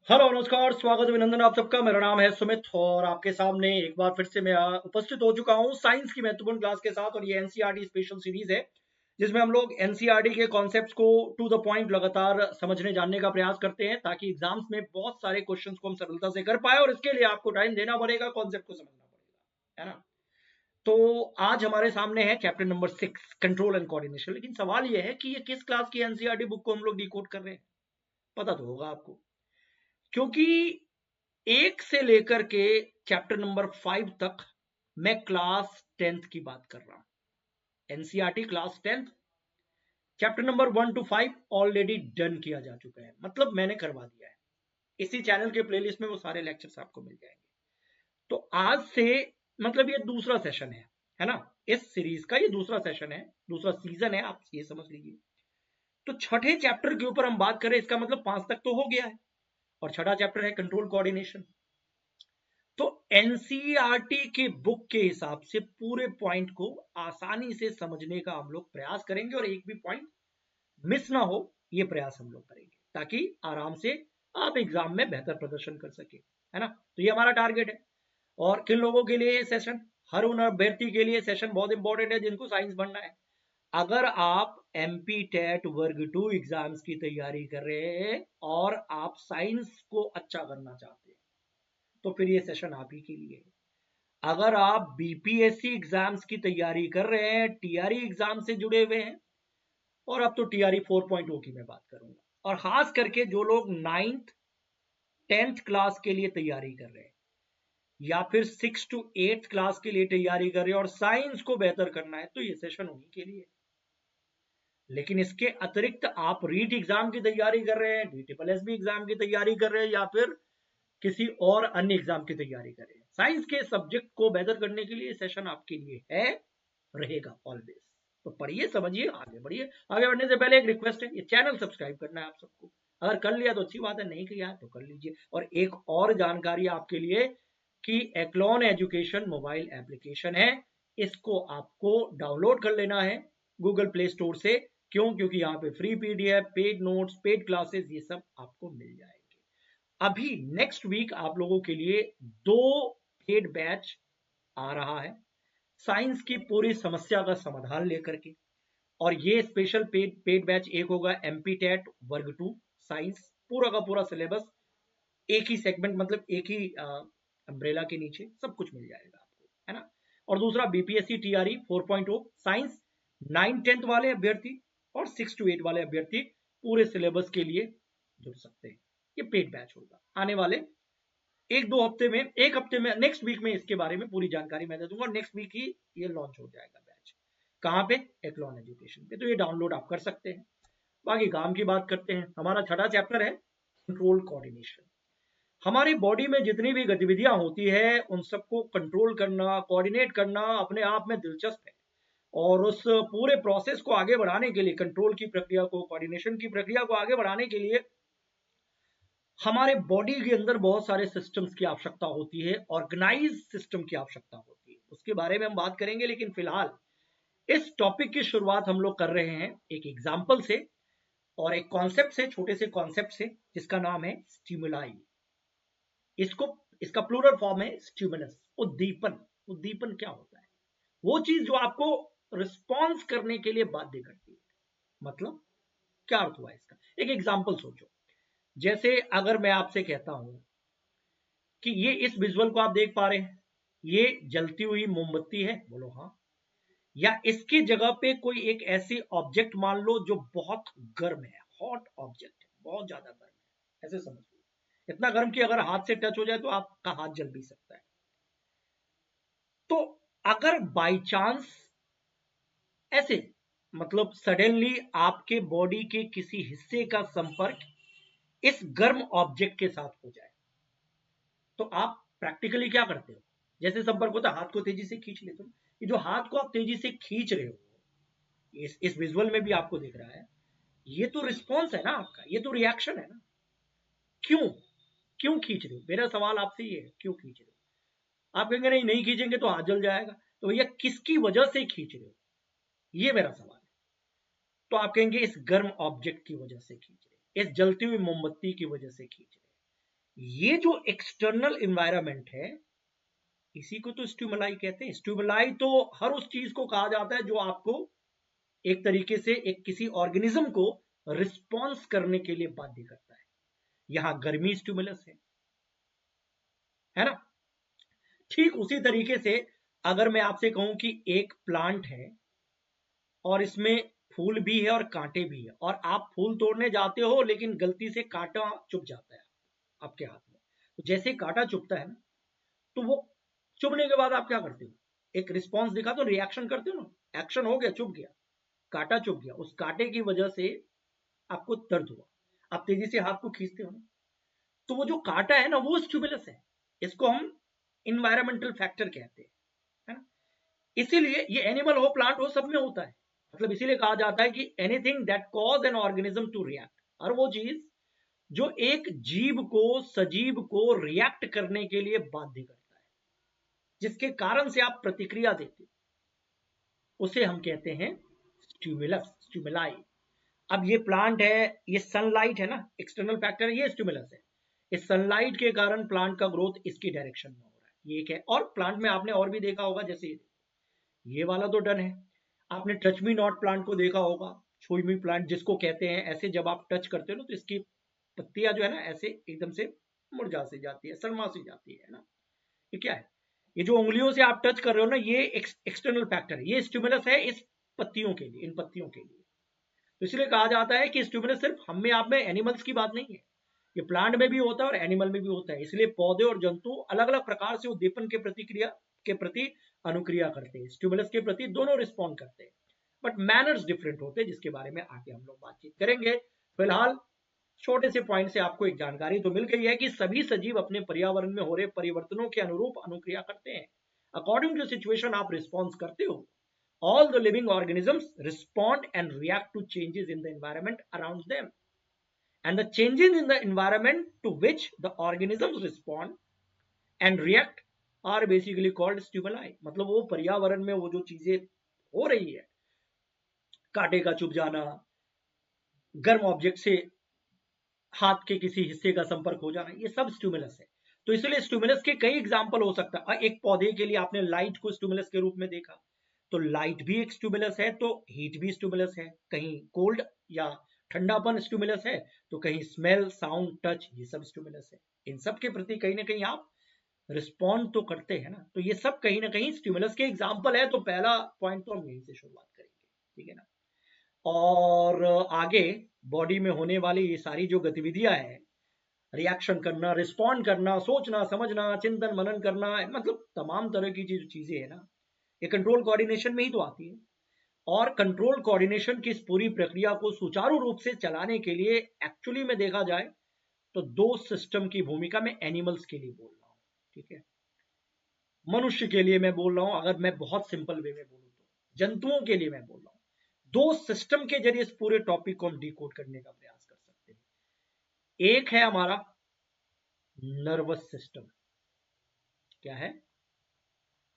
Hello नमस्कार, स्वागत अभिनंदन आप सबका। मेरा नाम है सुमित और आपके सामने एक बार फिर से मैं उपस्थित हो चुका हूँ साइंस की महत्वपूर्ण क्लास के साथ। और ये एनसीईआरटी स्पेशल सीरीज है जिसमें हम लोग एनसीईआरटी के कॉन्सेप्ट्स को टू द पॉइंट लगातार समझने जानने का प्रयास करते हैं ताकि एग्जाम्स में बहुत सारे क्वेश्चंस को हम सरलता से कर पाए। और इसके लिए आपको टाइम देना पड़ेगा, कॉन्सेप्ट को समझना पड़ेगा, है ना। तो आज हमारे सामने है chapter number 6, control and coordination. लेकिन सवाल ये है कि ये किस क्लास की एनसीईआरटी बुक को हम लोग डिकोड कर रहे हैं, पता तो होगा आपको। क्योंकि 1 से लेकर के चैप्टर नंबर 5 तक मैं क्लास 10th की बात कर रहा हूं। NCERT class 10th chapter number 1 to 5 already done किया जा चुका है, मतलब मैंने करवा दिया है। इसी चैनल के प्लेलिस्ट में वो सारे लेक्चर्स आपको मिल जाएंगे। तो आज से मतलब ये दूसरा सेशन है ना। इस सीरीज का ये दूसरा सेशन है, दूसरा सीजन है, आप ये समझ लीजिए। तो छठे चैप्टर के ऊपर हम बात करें, इसका मतलब 5 तक तो हो गया है। और छठा चैप्टर है कंट्रोल कोऑर्डिनेशन। तो एनसीईआरटी के बुक के हिसाब से पूरे पॉइंट को आसानी से समझने का हम लोग प्रयास करेंगे और एक भी पॉइंट मिस ना हो, ये प्रयास हम लोग करेंगे ताकि आराम से आप एग्जाम में बेहतर प्रदर्शन कर सके, है ना। तो ये हमारा टारगेट है। और किन लोगों के लिए ये सेशन, हर उन अभ्यर्थी के लिए सेशन बहुत इंपॉर्टेंट है जिनको साइंस पढ़ना है। अगर आप एमपी टेट वर्ग 2 एग्जाम्स की तैयारी कर रहे हैं और आप साइंस को अच्छा करना चाहते हैं तो फिर ये सेशन आप ही के लिए है। अगर आप बीपीएससी एग्जाम्स की तैयारी कर रहे हैं, टीआरई एग्जाम से जुड़े हुए हैं, और अब तो टीआरई 4.0 की मैं बात करूंगा, और खास करके जो लोग 9th 10th क्लास के लिए तैयारी कर रहे हैं या फिर 6 to 8th क्लास के लिए तैयारी कर रहे हैं और साइंस को बेहतर करना है, तो ये सेशन उन्हीं के लिए। लेकिन इसके अतिरिक्त आप रीट एग्जाम की तैयारी कर रहे हैं, डीटीपीएसबी एग्जाम की तैयारी कर रहे हैं या फिर किसी और अन्य एग्जाम की तैयारी करें, साइंस के सब्जेक्ट को बेहतर करने के लिए सेशन आपके लिए है, रहेगा ऑलवेज। तो पढ़िए, समझिए, आगे बढ़िए। आगे बढ़ने से पहले एक रिक्वेस्ट है, ये चैनल सब्सक्राइब करना है आप सबको। अगर कर लिया तो अच्छी बात है, नहीं किया तो कर लीजिए। और एक और जानकारी आपके लिए कि एक्लॉन एजुकेशन मोबाइल एप्लीकेशन है, इसको आपको डाउनलोड कर लेना है गूगल प्ले स्टोर से। क्यों? क्योंकि यहाँ पे free PDF, paid notes, paid classes, ये सब आपको मिल जाएंगे। अभी नेक्स्ट वीक आप लोगों के लिए 2 पेड बैच आ रहा है साइंस की पूरी समस्या का समाधान लेकर के। और ये स्पेशल पेड बैच एक होगा एमपी टेट वर्ग 2 साइंस, पूरा का पूरा सिलेबस एक ही सेगमेंट, मतलब एक ही अम्ब्रेला के नीचे सब कुछ मिल जाएगा आपको, है ना। और दूसरा BPSC TRE 4.0 science, 9th 10th वाले अभ्यर्थी और 6 to 8 वाले अभ्यर्थी पूरे सिलेबस के लिए जुड़ सकते हैं। ये पेड बैच होगा आने वाले एक दो हफ्ते में, एक हफ्ते में, नेक्स्ट वीक में इसके बारे में पूरी जानकारी मैं दे दूंगा। नेक्स्ट वीक ही ये लॉन्च हो जाएगा बैच। कहाँ पे? एक्लॉन एजुकेशन पे। तो ये डाउनलोड आप कर सकते हैं। बाकी काम की बात करते हैं। हमारा छठा चैप्टर है कंट्रोल कोऑर्डिनेशन। हमारी बॉडी में जितनी भी गतिविधियां होती है उन सबको कंट्रोल करना, कोऑर्डिनेट करना अपने आप में दिलचस्प है। और उस पूरे प्रोसेस को आगे बढ़ाने के लिए, कंट्रोल की प्रक्रिया को, कोऑर्डिनेशन की प्रक्रिया को आगे बढ़ाने के लिए हमारे बॉडी के अंदर बहुत सारे सिस्टम्स की आवश्यकता होती है, ऑर्गेनाइज सिस्टम की आवश्यकता होती है। उसके बारे में हम बात करेंगे, लेकिन फिलहाल इस टॉपिक की शुरुआत हम लोग कर रहे हैं एक एग्जाम्पल से और एक कॉन्सेप्ट से, छोटे से कॉन्सेप्ट से, जिसका नाम है स्टिमुलाई। इसको, इसका प्लूरल फॉर्म है स्टिमुलस, उद्दीपन। उद्दीपन क्या होता है? वो चीज जो आपको रिस्पॉन्स करने के लिए बाध्य करती है। मतलब क्या अर्थ हुआ इसका? एक एग्जाम्पल सोचो। जैसे अगर मैं आपसे कहता हूं कि ये इस विजुअल को आप देख पा रहे हैं, ये जलती हुई मोमबत्ती है, बोलो हाँ। या इसके जगह पे कोई एक ऐसी ऑब्जेक्ट मान लो जो बहुत गर्म है, हॉट ऑब्जेक्ट है, बहुत ज्यादा गर्म है, ऐसे समझ लो। इतना गर्म कि अगर हाथ से टच हो जाए तो आपका हाथ जल भी सकता है। तो अगर बाई चांस ऐसे, मतलब सडनली आपके बॉडी के किसी हिस्से का संपर्क इस गर्म ऑब्जेक्ट के साथ हो जाए, तो आप प्रैक्टिकली क्या करते हो? जैसे संपर्क होता है, हाथ को तेजी से खींच लेते हो। ये जो हाथ को आप तेजी से खींच रहे हो, इस विजुअल में भी आपको दिख रहा है, ये तो रिस्पॉन्स है ना आपका, ये तो रिएक्शन है ना। क्यों? क्यों खींच रहे हो? मेरा सवाल आपसे ये है, क्यों खींच रहे हो? आप कहेंगे नहीं, नहीं खींचेंगे तो हाथ जल जाएगा। तो भैया किसकी वजह से खींच रहे हो, ये मेरा सवाल है। तो आप कहेंगे इस गर्म ऑब्जेक्ट की वजह से खींच रहे, इस जलती हुई मोमबत्ती की वजह से खींच रहे। ये जो एक्सटर्नल एनवायरनमेंट है इसी को तो स्टिमुलाई कहते हैं। स्टिमुलाई तो हर उस चीज को कहा जाता है जो आपको एक तरीके से एक किसी ऑर्गेनिज्म को रिस्पॉन्स करने के लिए बाध्य करता है। यहां गर्मी स्टिमुलस है ना। ठीक उसी तरीके से अगर मैं आपसे कहूं कि एक प्लांट है और इसमें फूल भी है और कांटे भी है, और आप फूल तोड़ने जाते हो लेकिन गलती से कांटा चुभ जाता है आपके हाथ में, तो जैसे कांटा चुभता है ना, तो वो चुभने के बाद आप क्या करते हो, एक रिस्पॉन्स दिखा तो रिएक्शन करते हो ना, एक्शन हो गया, चुभ गया, कांटा चुभ गया, उस कांटे की वजह से आपको दर्द हुआ, आप तेजी से हाथ को खींचते हो ना, तो वो जो कांटा है ना वो स्टिमुलस है। इसको हम इन्वायरमेंटल फैक्टर कहते हैं, है ना। इसीलिए ये एनिमल हो प्लांट हो सब में होता है। मतलब इसीलिए कहा जाता है कि anything that cause an organism to react, और वो चीज जो एक जीव को, सजीव को रिएक्ट करने के लिए बाध्य करता है, जिसके कारण से आप प्रतिक्रिया देते हो, उसे हम कहते हैं स्टिमुलस, स्टिमुलाई। अब ये प्लांट है, ये सनलाइट है ना, एक्सटर्नल फैक्टर है, ये स्टिमुलस है। इस सनलाइट के कारण प्लांट का ग्रोथ इसकी डायरेक्शन में हो रहा है, ये एक है। और प्लांट में आपने और भी देखा होगा, जैसे ये वाला तो डन है, आपने टच मी नॉट प्लांट को देखा होगा, छुई मी प्लांट जिसको कहते हैं। ऐसे जब आप टच करते हो ना तो इसकी पत्तियां जो है ना ऐसे एकदम से मुरझा सी जाती है, सरमा सी जाती है ना। ये क्या है, ये जो उंगलियों से आप टच कर रहे हो ना, ये एक्सटर्नल फैक्टर है, ये स्टिमुलस है इस पत्तियों के लिए, इन पत्तियों के लिए। तो इसलिए कहा जाता है कि स्टिमुलस सिर्फ हम में आप में एनिमल्स की बात नहीं है, ये प्लांट में भी होता है और एनिमल में भी होता है। इसलिए पौधे और जंतु अलग अलग प्रकार से उद्दीपन के प्रतिक्रिया के प्रति अनुक्रिया करते हैं, स्टिमुलस के प्रति दोनों रिस्पॉन्ड करते हैं, बट मैनर्स डिफरेंट होते हैं, जिसके बारे में आगे हम लोग बातचीत करेंगे। फिलहाल छोटे से पॉइंट से आपको एक जानकारी तो मिल गई है कि सभी सजीव अपने पर्यावरण में हो रहे परिवर्तनों के अनुरूप अनुक्रिया करते हैं। अकॉर्डिंग टू सिचुएशन आप रिस्पॉन्स करते हो। All the living organisms respond and react to changes in the environment around them. And the changes in the environment to which the organisms respond and react are basically called stimuli. मतलब वो पर्यावरण में वो जो चीजें हो रही है, कांटे का चुभ जाना, गर्म ऑब्जेक्ट से हाथ के किसी हिस्से का संपर्क हो जाना, ये सब स्टिमुलस है। तो इसलिए स्टिमुलस के कई एग्जाम्पल हो सकता है। एक पौधे के लिए आपने लाइट को स्टिमुलस के रूप में देखा, तो लाइट भी एक स्टिमुलस है, तो हीट भी स्टिमुलस है। कहीं कोल्ड या ठंडापन स्टिमुलस है, तो कहीं स्मेल, साउंड, टच, ये सब स्टिमुलस है। इन सब के प्रति कहीं ना कहीं आप रिस्पॉन्ड तो करते हैं ना, तो ये सब कहीं ना कहीं स्टिमुलस के एग्जाम्पल है। तो पहला पॉइंट तो हम यहीं से शुरुआत करेंगे, ठीक है ना। और आगे बॉडी में होने वाली ये सारी जो गतिविधियां हैं, रिएक्शन करना, रिस्पॉन्ड करना, सोचना समझना, चिंतन मनन करना, मतलब तमाम तरह की जो चीजें है ना, ये कंट्रोल कोऑर्डिनेशन में ही तो आती है। और कंट्रोल कोऑर्डिनेशन की इस पूरी प्रक्रिया को सुचारू रूप से चलाने के लिए एक्चुअली में देखा जाए तो दो सिस्टम की भूमिका में एनिमल्स के लिए बोल रहा हूं, ठीक है। मनुष्य के लिए मैं बोल रहा हूं, अगर मैं बहुत सिंपल वे में बोलूं तो जंतुओं के लिए मैं बोल रहा हूं। दो सिस्टम के जरिए इस पूरे टॉपिक को हम डिकोड करने का प्रयास कर सकते हैं। एक है हमारा नर्वस सिस्टम। क्या है?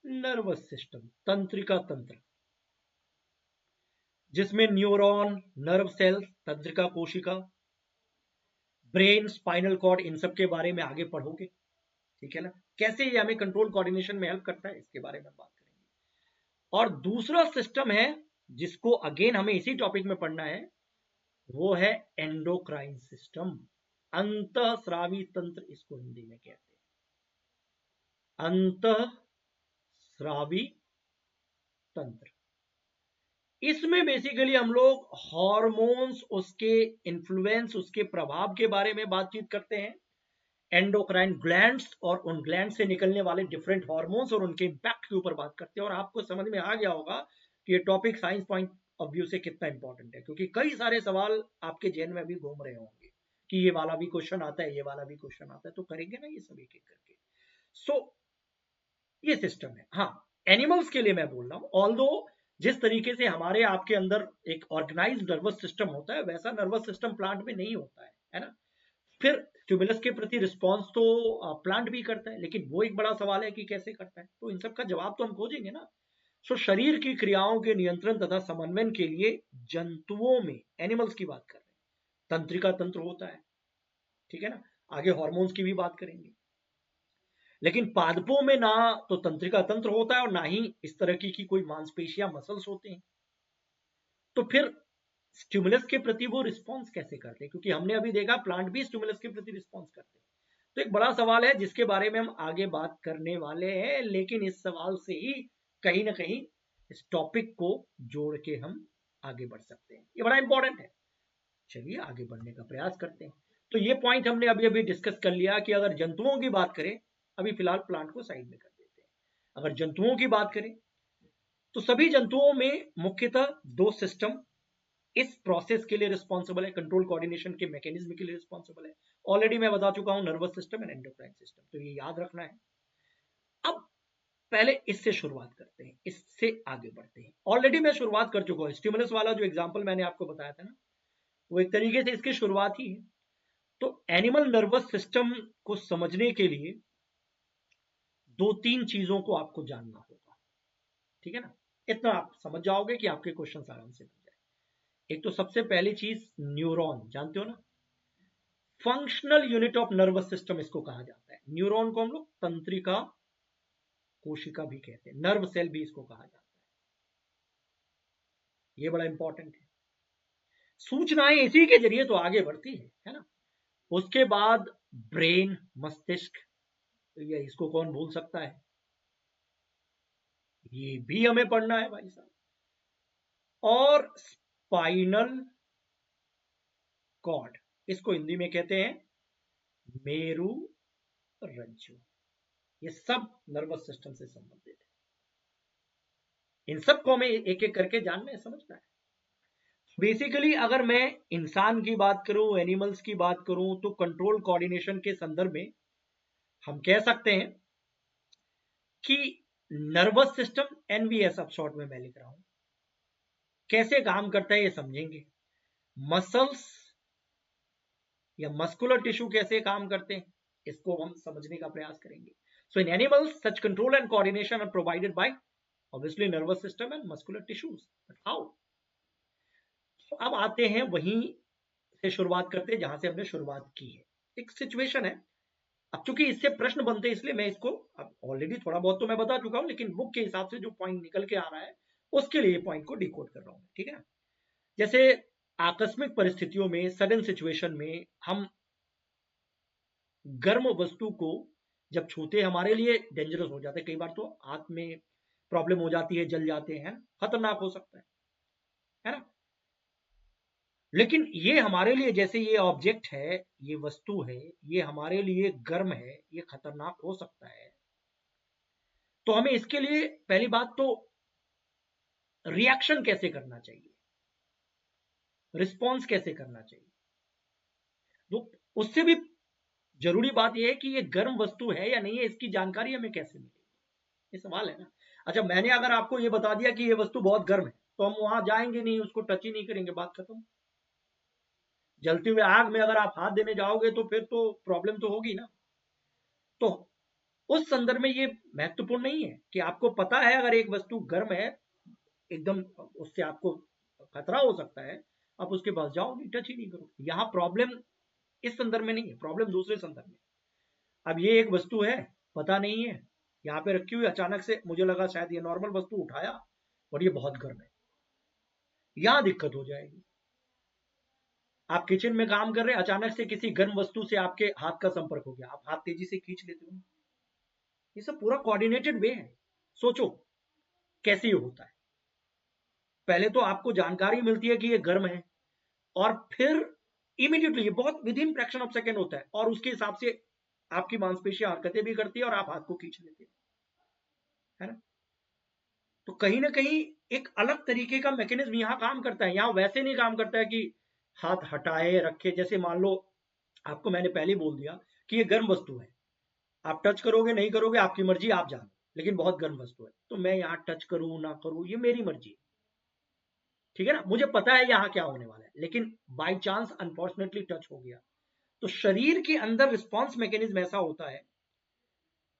नर्वस सिस्टम, तंत्रिका तंत्र, जिसमें न्यूरॉन, नर्व सेल्स, तंत्रिका कोशिका, ब्रेन, स्पाइनल कॉर्ड, इन सब के बारे में आगे पढ़ोगे, ठीक है ना। कैसे ये हमें कंट्रोल कोऑर्डिनेशन में हेल्प करता है, इसके बारे में बात करेंगे। और दूसरा सिस्टम है जिसको अगेन हमें इसी टॉपिक में पढ़ना है, वो है एंडोक्राइन सिस्टम, अंतःस्रावी तंत्र इसको हिंदी में कहते हैं, अंतःस्रावी तंत्र। इसमें बेसिकली हम लोग हार्मोन्स, उसके इन्फ्लुएंस, उसके प्रभाव के बारे में बातचीत करते हैं, एंडोक्राइन ग्लैंड्स और उन ग्लैंड से निकलने वाले डिफरेंट हार्मोन्स और उनके इंपैक्ट के ऊपर बात करते हैं। और आपको समझ में आ गया होगा कि ये topic science point of view से कितना इंपॉर्टेंट है, क्योंकि कई सारे सवाल आपके जहन में भी घूम रहे होंगे कि ये वाला भी क्वेश्चन आता है, ये वाला भी क्वेश्चन आता है, तो करेंगे ना ये सब एक एक करके। सो ये सिस्टम है। हाँ, एनिमल्स के लिए मैं बोल रहा हूं, ऑल्दो जिस तरीके से हमारे आपके अंदर एक ऑर्गेनाइज्ड नर्वस सिस्टम होता है, वैसा नर्वस सिस्टम प्लांट में नहीं होता है ना। फिर स्टिमुलस के प्रति रिस्पॉन्स तो प्लांट भी करता है, लेकिन वो एक बड़ा सवाल है कि कैसे करता है, तो इन सब का जवाब तो हम खोजेंगे ना। सो शरीर की क्रियाओं के नियंत्रण तथा समन्वय के लिए जंतुओं में, एनिमल्स की बात कर रहे हैं, तंत्रिका तंत्र होता है, ठीक है ना। आगे हार्मोन्स की भी बात करेंगे। लेकिन पादपों में ना तो तंत्रिका तंत्र होता है और ना ही इस तरह की कोई मांसपेशियां मसल्स होते हैं। तो फिर स्टिमुलस के प्रति वो रिस्पॉन्स कैसे करते हैं, क्योंकि हमने अभी देखा प्लांट भी स्टिमुलस के प्रति रिस्पॉन्स करते हैं। तो एक बड़ा सवाल है जिसके बारे में हम आगे बात करने वाले हैं, लेकिन इस सवाल से ही कहीं ना कहीं इस टॉपिक को जोड़ के हम आगे बढ़ सकते हैं। ये बड़ा इंपॉर्टेंट है। चलिए आगे बढ़ने का प्रयास करते हैं। तो ये पॉइंट हमने अभी अभी डिस्कस कर लिया कि अगर जंतुओं की बात करें, अभी फिलहाल प्लांट को साइड में कर देते हैं, अगर जंतुओं की बात करें तो सभी जंतुओं में मुख्यतः दो सिस्टम इस प्रोसेस के लिए रिस्पॉन्सिबल है, कंट्रोल कोऑर्डिनेशन के मैकेनिज्म के लिए रिस्पॉन्सिबल है। ऑलरेडी मैं बता चुका हूं, nervous system and endocrine system, तो ये याद रखना है। अब पहले इससे शुरुआत करते हैं, इससे आगे बढ़ते हैं। ऑलरेडी मैं शुरुआत कर चुका हूं, स्टिमुलस वाला जो एग्जांपल मैंने आपको बताया था ना, वो एक तरीके से इसकी शुरुआत ही है। तो एनिमल नर्वस सिस्टम को समझने के लिए दो तीन चीजों को आपको जानना होगा, ठीक है ना। इतना आप समझ जाओगे कि आपके क्वेश्चन आराम से बन जाए। एक तो सबसे पहली चीज न्यूरॉन, जानते हो ना, functional unit of nervous system इसको कहा जाता है। न्यूरॉन को हम लोग तंत्रिका कोशिका भी कहते हैं, नर्व सेल भी इसको कहा जाता है। ये बड़ा इंपॉर्टेंट है। सूचनाएं इसी के जरिए तो आगे बढ़ती है ना। उसके बाद ब्रेन, मस्तिष्क, ये इसको कौन भूल सकता है, ये भी हमें पढ़ना है भाई साहब। और स्पाइनल कॉर्ड, इसको हिंदी में कहते हैं मेरु रज्जु। ये सब नर्वस सिस्टम से संबंधित है। इन सबको हमें एक एक करके जानना है, समझना है। बेसिकली अगर मैं इंसान की बात करूं, एनिमल्स की बात करूं, तो कंट्रोल कोऑर्डिनेशन के संदर्भ में हम कह सकते हैं कि नर्वस सिस्टम, एनवीएस अब शॉर्ट में मैं लिख रहा हूं, कैसे काम करता है ये समझेंगे। मसल्स या मस्कुलर टिश्यू कैसे काम करते हैं, इसको हम समझने का प्रयास करेंगे। So in animals such control and coordination are provided by obviously nervous system and muscular tissues, but how. तो अब आते हैं वहीं से शुरुआत करते हैं जहां से हमने शुरुआत की है। एक सिचुएशन है, अब चूंकि इससे प्रश्न बनते हैं इसलिए मैं इसको, अब ऑलरेडी थोड़ा बहुत तो मैं बता चुका हूं, लेकिन बुक के हिसाब से जो पॉइंट निकल के आ रहा है उसके लिए पॉइंट को डिकोड कर रहा हूं, ठीक है ना। जैसे आकस्मिक परिस्थितियों में, सडन सिचुएशन में हम गर्म वस्तु को जब छूते हमारे लिए डेंजरस हो जाता है, कई बार तो हाथ में प्रॉब्लम हो जाती है, जल जाते हैं, खतरनाक हो सकता है ना। लेकिन ये हमारे लिए, जैसे ये ऑब्जेक्ट है, ये वस्तु है, ये हमारे लिए गर्म है, ये खतरनाक हो सकता है। तो हमें इसके लिए पहली बात तो रिएक्शन कैसे करना चाहिए, रिस्पॉन्स कैसे करना चाहिए। तो उससे भी जरूरी बात यह है कि ये गर्म वस्तु है या नहीं है, इसकी जानकारी हमें कैसे मिलेगी, ये सवाल है ना। अच्छा, मैंने अगर आपको ये बता दिया कि ये वस्तु बहुत गर्म है, तो हम वहां जाएंगे नहीं, उसको टच ही नहीं करेंगे, बात खत्म। जलते हुए आग में अगर आप हाथ देने जाओगे तो फिर तो प्रॉब्लम तो होगी ना। तो उस संदर्भ में ये महत्वपूर्ण नहीं है कि आपको पता है अगर एक वस्तु गर्म है, एकदम उससे आपको खतरा हो सकता है, आप उसके पास जाओ नहीं, टच ही नहीं करो। यहाँ प्रॉब्लम इस संदर्भ में नहीं है, प्रॉब्लम दूसरे संदर्भ में। अब ये एक वस्तु है, पता नहीं है, यहाँ पे रखी हुई, अचानक से मुझे लगा शायद ये नॉर्मल वस्तु, उठाया और ये बहुत गर्म है, यहां दिक्कत हो जाएगी। आप किचन में काम कर रहे हैं, अचानक से किसी गर्म वस्तु से आपके हाथ का संपर्क हो गया, आप हाथ तेजी से खींच लेते हो। ये सब पूरा कोऑर्डिनेटेड वे है। सोचो कैसे ये होता है। पहले तो आपको जानकारी मिलती है कि ये गर्म है, और फिर इमीडिएटली, ये बहुत with in fraction of second होता है, और उसके हिसाब से आपकी मांसपेशियां हरकतें भी करती है और आप हाथ को खींच लेते हैं, है ना। तो कहीं ना कहीं एक अलग तरीके का मैकेनिज्म यहां काम करता है। यहां वैसे नहीं काम करता है कि हाथ हटाए रखे, जैसे मान लो आपको मैंने पहले बोल दिया कि ये गर्म वस्तु है, आप टच करोगे नहीं करोगे आपकी मर्जी, आप जानो, लेकिन बहुत गर्म वस्तु है, तो मैं यहाँ टच करूं ना करूं ये मेरी मर्जी है, ठीक है ना। मुझे पता है यहाँ क्या होने वाला है, लेकिन बाई चांस अनफॉर्चुनेटली टच हो गया, तो शरीर के अंदर रिस्पॉन्स मैकेनिज्म ऐसा होता है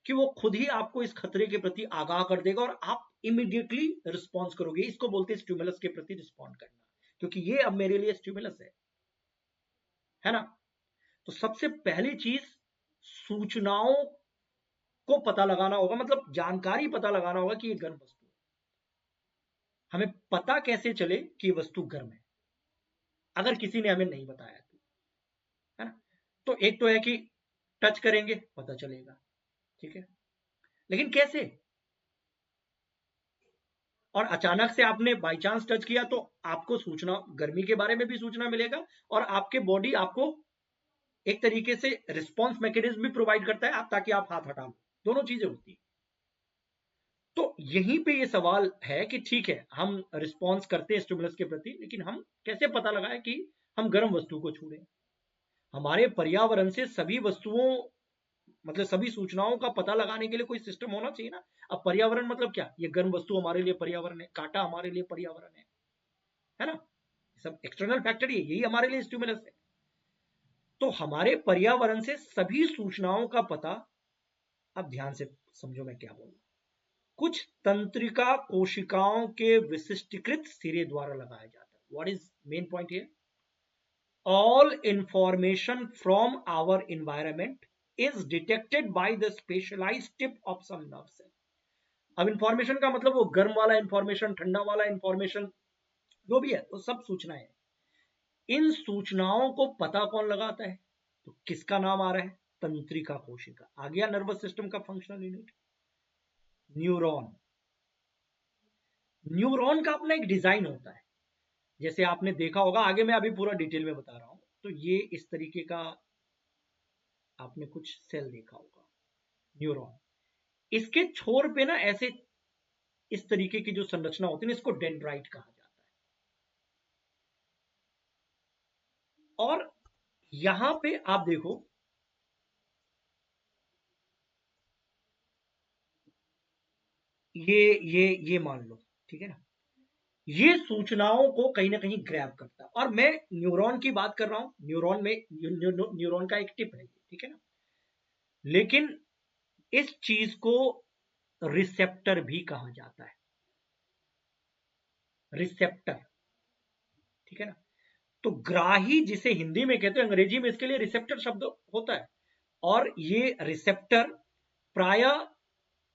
कि वो खुद ही आपको इस खतरे के प्रति आगाह कर देगा और आप इमीडिएटली रिस्पॉन्स करोगे। इसको बोलते हैं स्टिमुलस के प्रति रिस्पॉन्ड करना, क्योंकि ये अब मेरे लिए स्टिमुलस है ना। तो सबसे पहली चीज सूचनाओं को पता लगाना होगा, मतलब जानकारी पता लगाना होगा कि ये गर्म वस्तु है। हमें पता कैसे चले कि वस्तु गर्म है, अगर किसी ने हमें नहीं बताया तो, है ना। तो एक तो है कि टच करेंगे पता चलेगा, ठीक है, लेकिन कैसे? और अचानक से आपने बाय चांस टच किया तो आपको सूचना, गर्मी के बारे में भी सूचना मिलेगा, और आपके बॉडी आपको एक तरीके से रिस्पॉन्स मैकेनिज्म भी प्रोवाइड करता है आप, ताकि आप हाथ हटा लो। दोनों चीजें होती है। तो यहीं पे ये सवाल है कि ठीक है, हम रिस्पॉन्स करते हैं स्टिमुलस के प्रति, लेकिन हम कैसे पता लगाएं कि हम गर्म वस्तु को छू रहे हैं? हमारे पर्यावरण से सभी वस्तुओं, मतलब सभी सूचनाओं का पता लगाने के लिए कोई सिस्टम होना चाहिए ना। अब पर्यावरण मतलब क्या? ये गर्म वस्तु हमारे लिए पर्यावरण है, कांटा हमारे लिए पर्यावरण है ना। सब एक्सटर्नल फैक्टर ही है, यही हमारे लिए स्टिमुलस है। तो हमारे पर्यावरण से सभी सूचनाओं का पता, अब ध्यान से समझो मैं क्या बोल रहा हूं, कुछ तंत्रिका कोशिकाओं के विशिष्टीकृत सिरे द्वारा लगाया जाता है। What is main point here? all information from our environment is detected by the specialized tip of some nerve cell. अब इंफॉर्मेशन का मतलब वो गर्म वाला इंफॉर्मेशन, ठंडा वाला इंफॉर्मेशन, जो भी है वो सब सूचनाएं है। इन सूचनाओं को पता कौन लगाता है? तो किसका नाम आ रहा है? तंत्रिका कोशिका। आ गया नर्वस सिस्टम का फंक्शनल यूनिट, न्यूरॉन। न्यूरॉन का अपना एक डिजाइन होता है, जैसे आपने देखा होगा, आगे मैं अभी पूरा डिटेल में बता रहा हूं। तो ये इस तरीके का आपने कुछ सेल देखा होगा, न्यूरॉन। इसके छोर पे ना ऐसे इस तरीके की जो संरचना होती है, इसको डेंड्राइट कहा जाता है। और यहां पे आप देखो, ये मान लो, ठीक है ना, ये सूचनाओं को कहीं ना कहीं ग्रैब करता है। और मैं न्यूरॉन की बात कर रहा हूं, न्यूरॉन में न्यूरॉन का एक टिप है, ठीक है ना। लेकिन इस चीज को रिसेप्टर भी कहा जाता है, रिसेप्टर, ठीक है ना। तो ग्राही जिसे हिंदी में कहते हैं, अंग्रेजी में इसके लिए रिसेप्टर शब्द होता है। और ये रिसेप्टर प्राय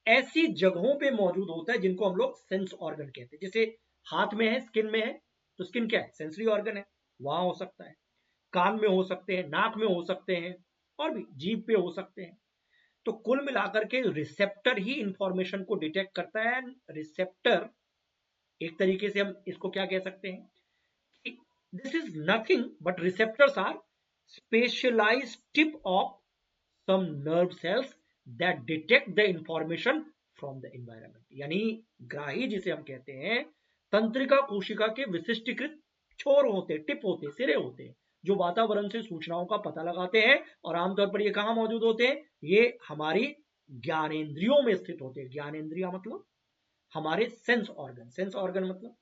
ऐसी जगहों पे मौजूद होता है जिनको हम लोग सेंस ऑर्गन कहते हैं। जैसे हाथ में है, स्किन में है, तो स्किन क्या है? सेंसरी ऑर्गन है, वहां हो सकता है। कान में हो सकते हैं, नाक में हो सकते हैं, और भी जीभ पे हो सकते हैं। तो कुल मिलाकर के रिसेप्टर ही इंफॉर्मेशन को डिटेक्ट करता है। रिसेप्टर एक तरीके से हम इसको क्या कह सकते हैं, this is nothing but receptors are specialized tip of some nerve cells that detect the information from the environment. यानी ग्राही जिसे हम कहते हैं, तंत्रिका कोशिका के विशिष्टीकृत छोर होते, टिप होते, सिरे होते, जो वातावरण से सूचनाओं का पता लगाते हैं। और आमतौर पर ये कहां मौजूद होते हैं? ये हमारी ज्ञानेंद्रियों में स्थित होते हैं। ज्ञानेंद्रिया मतलब हमारे सेंस ऑर्गन। सेंस ऑर्गन मतलब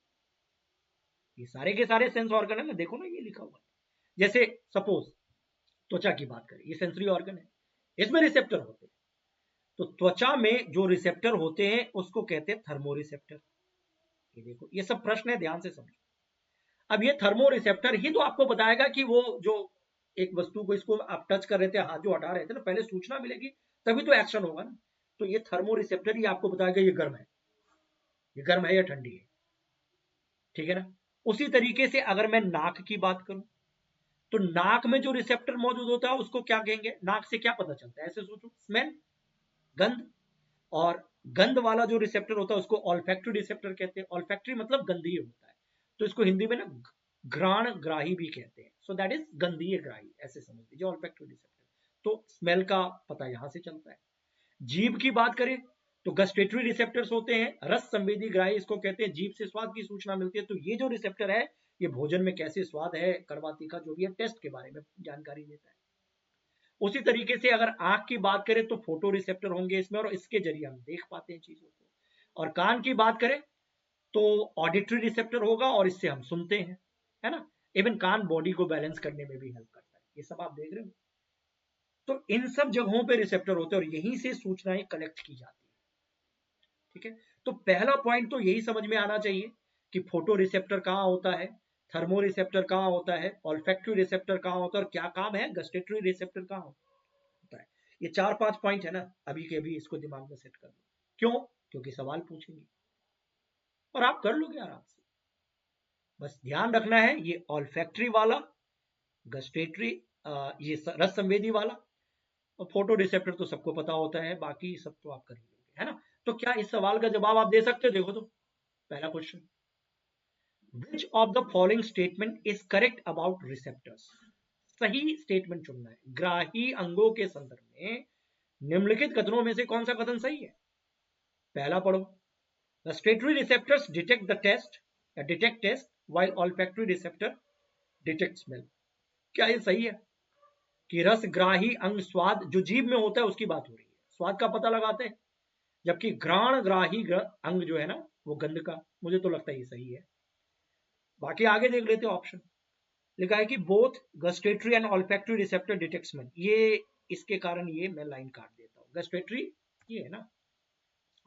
ये सारे के सारे सेंस ऑर्गन है ना, देखो ना ये लिखा हुआ है। जैसे सपोज त्वचा की बात करें, ये सेंसरी ऑर्गन है, इसमें रिसेप्टर होते हैं। तो त्वचा में जो रिसेप्टर होते हैं उसको कहते हैं थर्मो रिसेप्टर। ये देखो, ये सब प्रश्न है, ध्यान से समझो। अब ये थर्मो रिसेप्टर ही तो आपको बताएगा कि वो जो एक वस्तु को, इसको आप टच कर रहे थे, हाथ जो हटा रहे थे ना, पहले सूचना मिलेगी तभी तो एक्शन होगा ना। तो ये थर्मो रिसेप्टर ही आपको बताएगा ये गर्म है, ये गर्म है या ठंडी है, ठीक है ना। उसी तरीके से अगर मैं नाक की बात करूं, तो नाक में जो रिसेप्टर मौजूद होता है उसको क्या कहेंगे? नाक से क्या पता चलता है? ऐसे सोचो, स्मेल, गंध। और गंध वाला जो रिसेप्टर होता है उसको ऑल्फैक्टरी रिसेप्टर कहते हैं। ऑल्फैक्टरी मतलब गंधीय होता है, तो इसको हिंदी में ना घ्राण ग्राही भी कहते हैं। सो दैट इज गंधीय ग्राही, ऐसे समझ लीजिए ऑल्फैक्टरी रिसेप्टर। तो स्मेल का पता यहां से चलता है। जीभ की बात करें तो गस्टेटरी रिसेप्टर्स होते हैं, रस संवेदी ग्राही इसको कहते हैं। जीभ से स्वाद की सूचना मिलती है। तो ये जो रिसेप्टर है, ये भोजन में कैसे स्वाद है, कड़वा तीखा जो भी है, टेस्ट के बारे में जानकारी देता है। उसी तरीके से अगर आंख की बात करें तो फोटो रिसेप्टर होंगे इसमें, और इसके जरिए हम देख पाते हैं चीजों को। और कान की बात करें तो ऑडिटरी रिसेप्टर होगा, और इससे हम सुनते हैं, है ना। इवन कान बॉडी को बैलेंस करने में भी हेल्प करता है। ये सब आप देख रहे हो। तो इन सब जगहों पे रिसेप्टर होते हैं और यहीं से सूचनाएं कलेक्ट की जाती है, ठीक है। तो पहला पॉइंट तो यही समझ में आना चाहिए कि फोटो रिसेप्टर कहां होता है, थर्मो रिसेप्टर कहाँ होता है, ऑल्फैक्टरी रिसेप्टर कहाँ होता है और क्या काम है, गस्टेटरी रिसेप्टर कहाँ होता है। ये 4-5 पॉइंट है ना, अभी के अभी इसको दिमाग में सेट कर लो। क्यों? क्योंकि सवाल पूछेंगे और आप कर लोगे आराम से। बस ध्यान रखना है ये ऑल्फैक्टरी वाला, गस्टेटरी, ये रस संवेदी वाला, और फोटो रिसेप्टर तो सबको पता होता है, बाकी सब तो आप कर ही लोगे, है ना। तो क्या इस सवाल का जवाब आप दे सकते हो? देखो तो पहला question, which of the following statement is correct about receptors. सही स्टेटमेंट चुनना है। ग्राही अंगों के संदर्भ में निम्नलिखित कथनों में से कौन सा कथन सही है? पहला पढ़ो, the gustatory receptors detect the taste या detect taste while olfactory receptor detect smell। क्या ये सही है कि रसग्राही अंग स्वाद जो जीभ में होता है उसकी बात हो रही है, स्वाद का पता लगाते हैं, जबकि घ्राणग्राही अंग जो है ना वो गंध का। मुझे तो लगता है ये सही है। बाकी आगे देख लेते हैं ऑप्शन। लिखा है कि both gustatory and olfactory receptor detect smell. ये इसके कारण ये मैं लाइन काट देता हूँ। गस्टेटरी ये है ना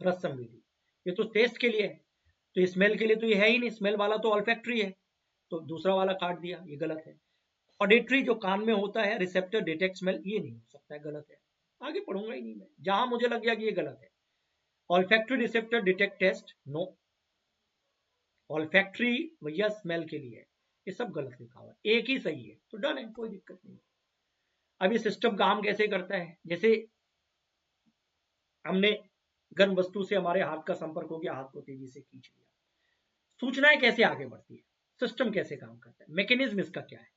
रस संवेदी, ये तो टेस्ट के लिए है, तो स्मेल के लिए तो ये है ही नहीं, स्मेल वाला तो ऑल्फैक्टरी है, तो दूसरा वाला काट दिया, ये गलत है। ऑडिटरी जो कान में होता है, रिसेप्टर डिटेक्ट स्मेल, ये नहीं हो सकता है, गलत है। आगे पढ़ूंगा ही नहीं मैं, जहां मुझे लग गया कि ये गलत है। Olfactory receptor detect taste, no. Olfactory भैया स्मेल के लिए है, ये सब गलत लिखा हुआ है, एक ही सही है, तो डन है, कोई दिक्कत नहीं। अब ये सिस्टम काम कैसे करता है, जैसे हमने गर्म वस्तु से हमारे हाथ का संपर्क हो गया, हाथ को तेजी से खींच लिया, सूचनाएं कैसे आगे बढ़ती है, सिस्टम कैसे काम करता है, मैकेनिज्म इसका क्या है।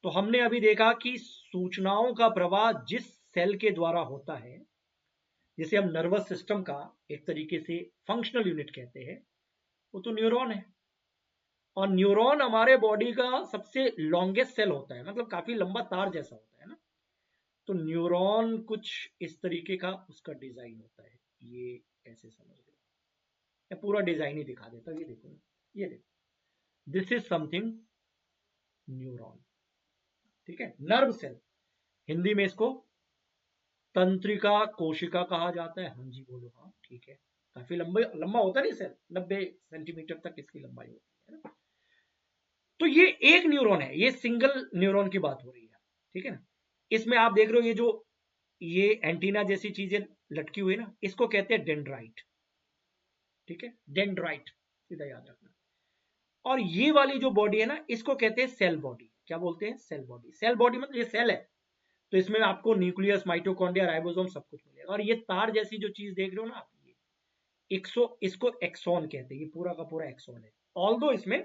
तो हमने अभी देखा कि सूचनाओं का प्रवाह जिस सेल के द्वारा होता है, जिसे हम नर्वस सिस्टम का एक तरीके से फंक्शनल यूनिट कहते हैं, वो तो न्यूरॉन है। और न्यूरॉन हमारे बॉडी का सबसे लॉन्गेस्ट सेल होता है, मतलब काफी लंबा तार जैसा होता है ना। तो न्यूरॉन कुछ इस तरीके का उसका डिजाइन होता है, ये ऐसे समझ लो, मैं पूरा डिजाइन ही दिखा देता हूँ। ये देखो, ये देखो, दिस इज समथिंग न्यूरॉन, ठीक है, नर्व सेल। हिंदी में इसको तंत्रिका कोशिका कहा जाता है। हाँ जी बोलो, हाँ ठीक है। काफी लंबे लंबा होता है नहीं सर, 90 सेंटीमीटर तक इसकी लंबाई होती है ना। तो ये एक न्यूरॉन है, ये सिंगल न्यूरॉन की बात हो रही है, ठीक है ना। इसमें आप देख रहे हो ये जो ये एंटीना जैसी चीजें लटकी हुई ना, इसको कहते हैं डेंड्राइट, ठीक है, डेंड्राइट सीधा याद रखना। और ये वाली जो बॉडी है ना, इसको कहते हैं सेल बॉडी। क्या बोलते हैं? Cell body. सेल बॉडी मतलब ये सेल है, तो इसमें आपको न्यूक्लियस, माइटोकॉन्ड्रिया, राइबोसोम सब कुछ मिलेगा। और ये तार जैसी जो चीज देख रहे हो ना आप, ये इसको एक्सॉन कहते हैं, ये पूरा का पूरा एक्सॉन है। ऑल्दो इसमें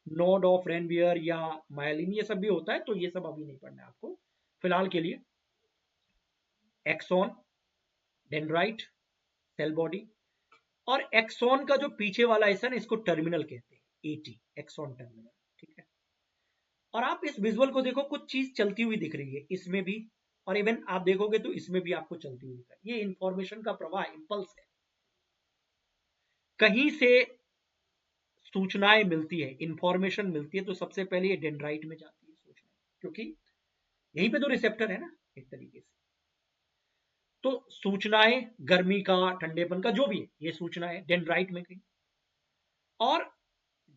नोड ऑफ रेनवियर या मायलिन ये सब भी होता है, तो ये सब अभी नहीं पढ़ना है आपको फिलहाल के लिए। एक्सॉन, डेंड्राइट, सेल बॉडी, और एक्सॉन का जो पीछे वाला हिस्सा ना, इसको टर्मिनल कहते हैं, एटी, एक्सॉन टर्मिनल, ठीक है। और आप इस विजुअल को देखो, कुछ चीज चलती हुई दिख रही है इसमें भी, और इवन आप देखोगे तो इसमें भी आपको चलती हुई दिख रही है। ये इंफॉर्मेशन का प्रवाह, इंपल्स है। कहीं से सूचनाएं मिलती है, इंफॉर्मेशन मिलती है, तो सबसे पहले ये डेंड्राइट में जाती है सूचना, क्योंकि यहीं पे तो रिसेप्टर है ना एक तरीके से। तो सूचनाएं गर्मी का, ठंडेपन का, जो भी है, ये सूचनाएं डेंड्राइट में गई, और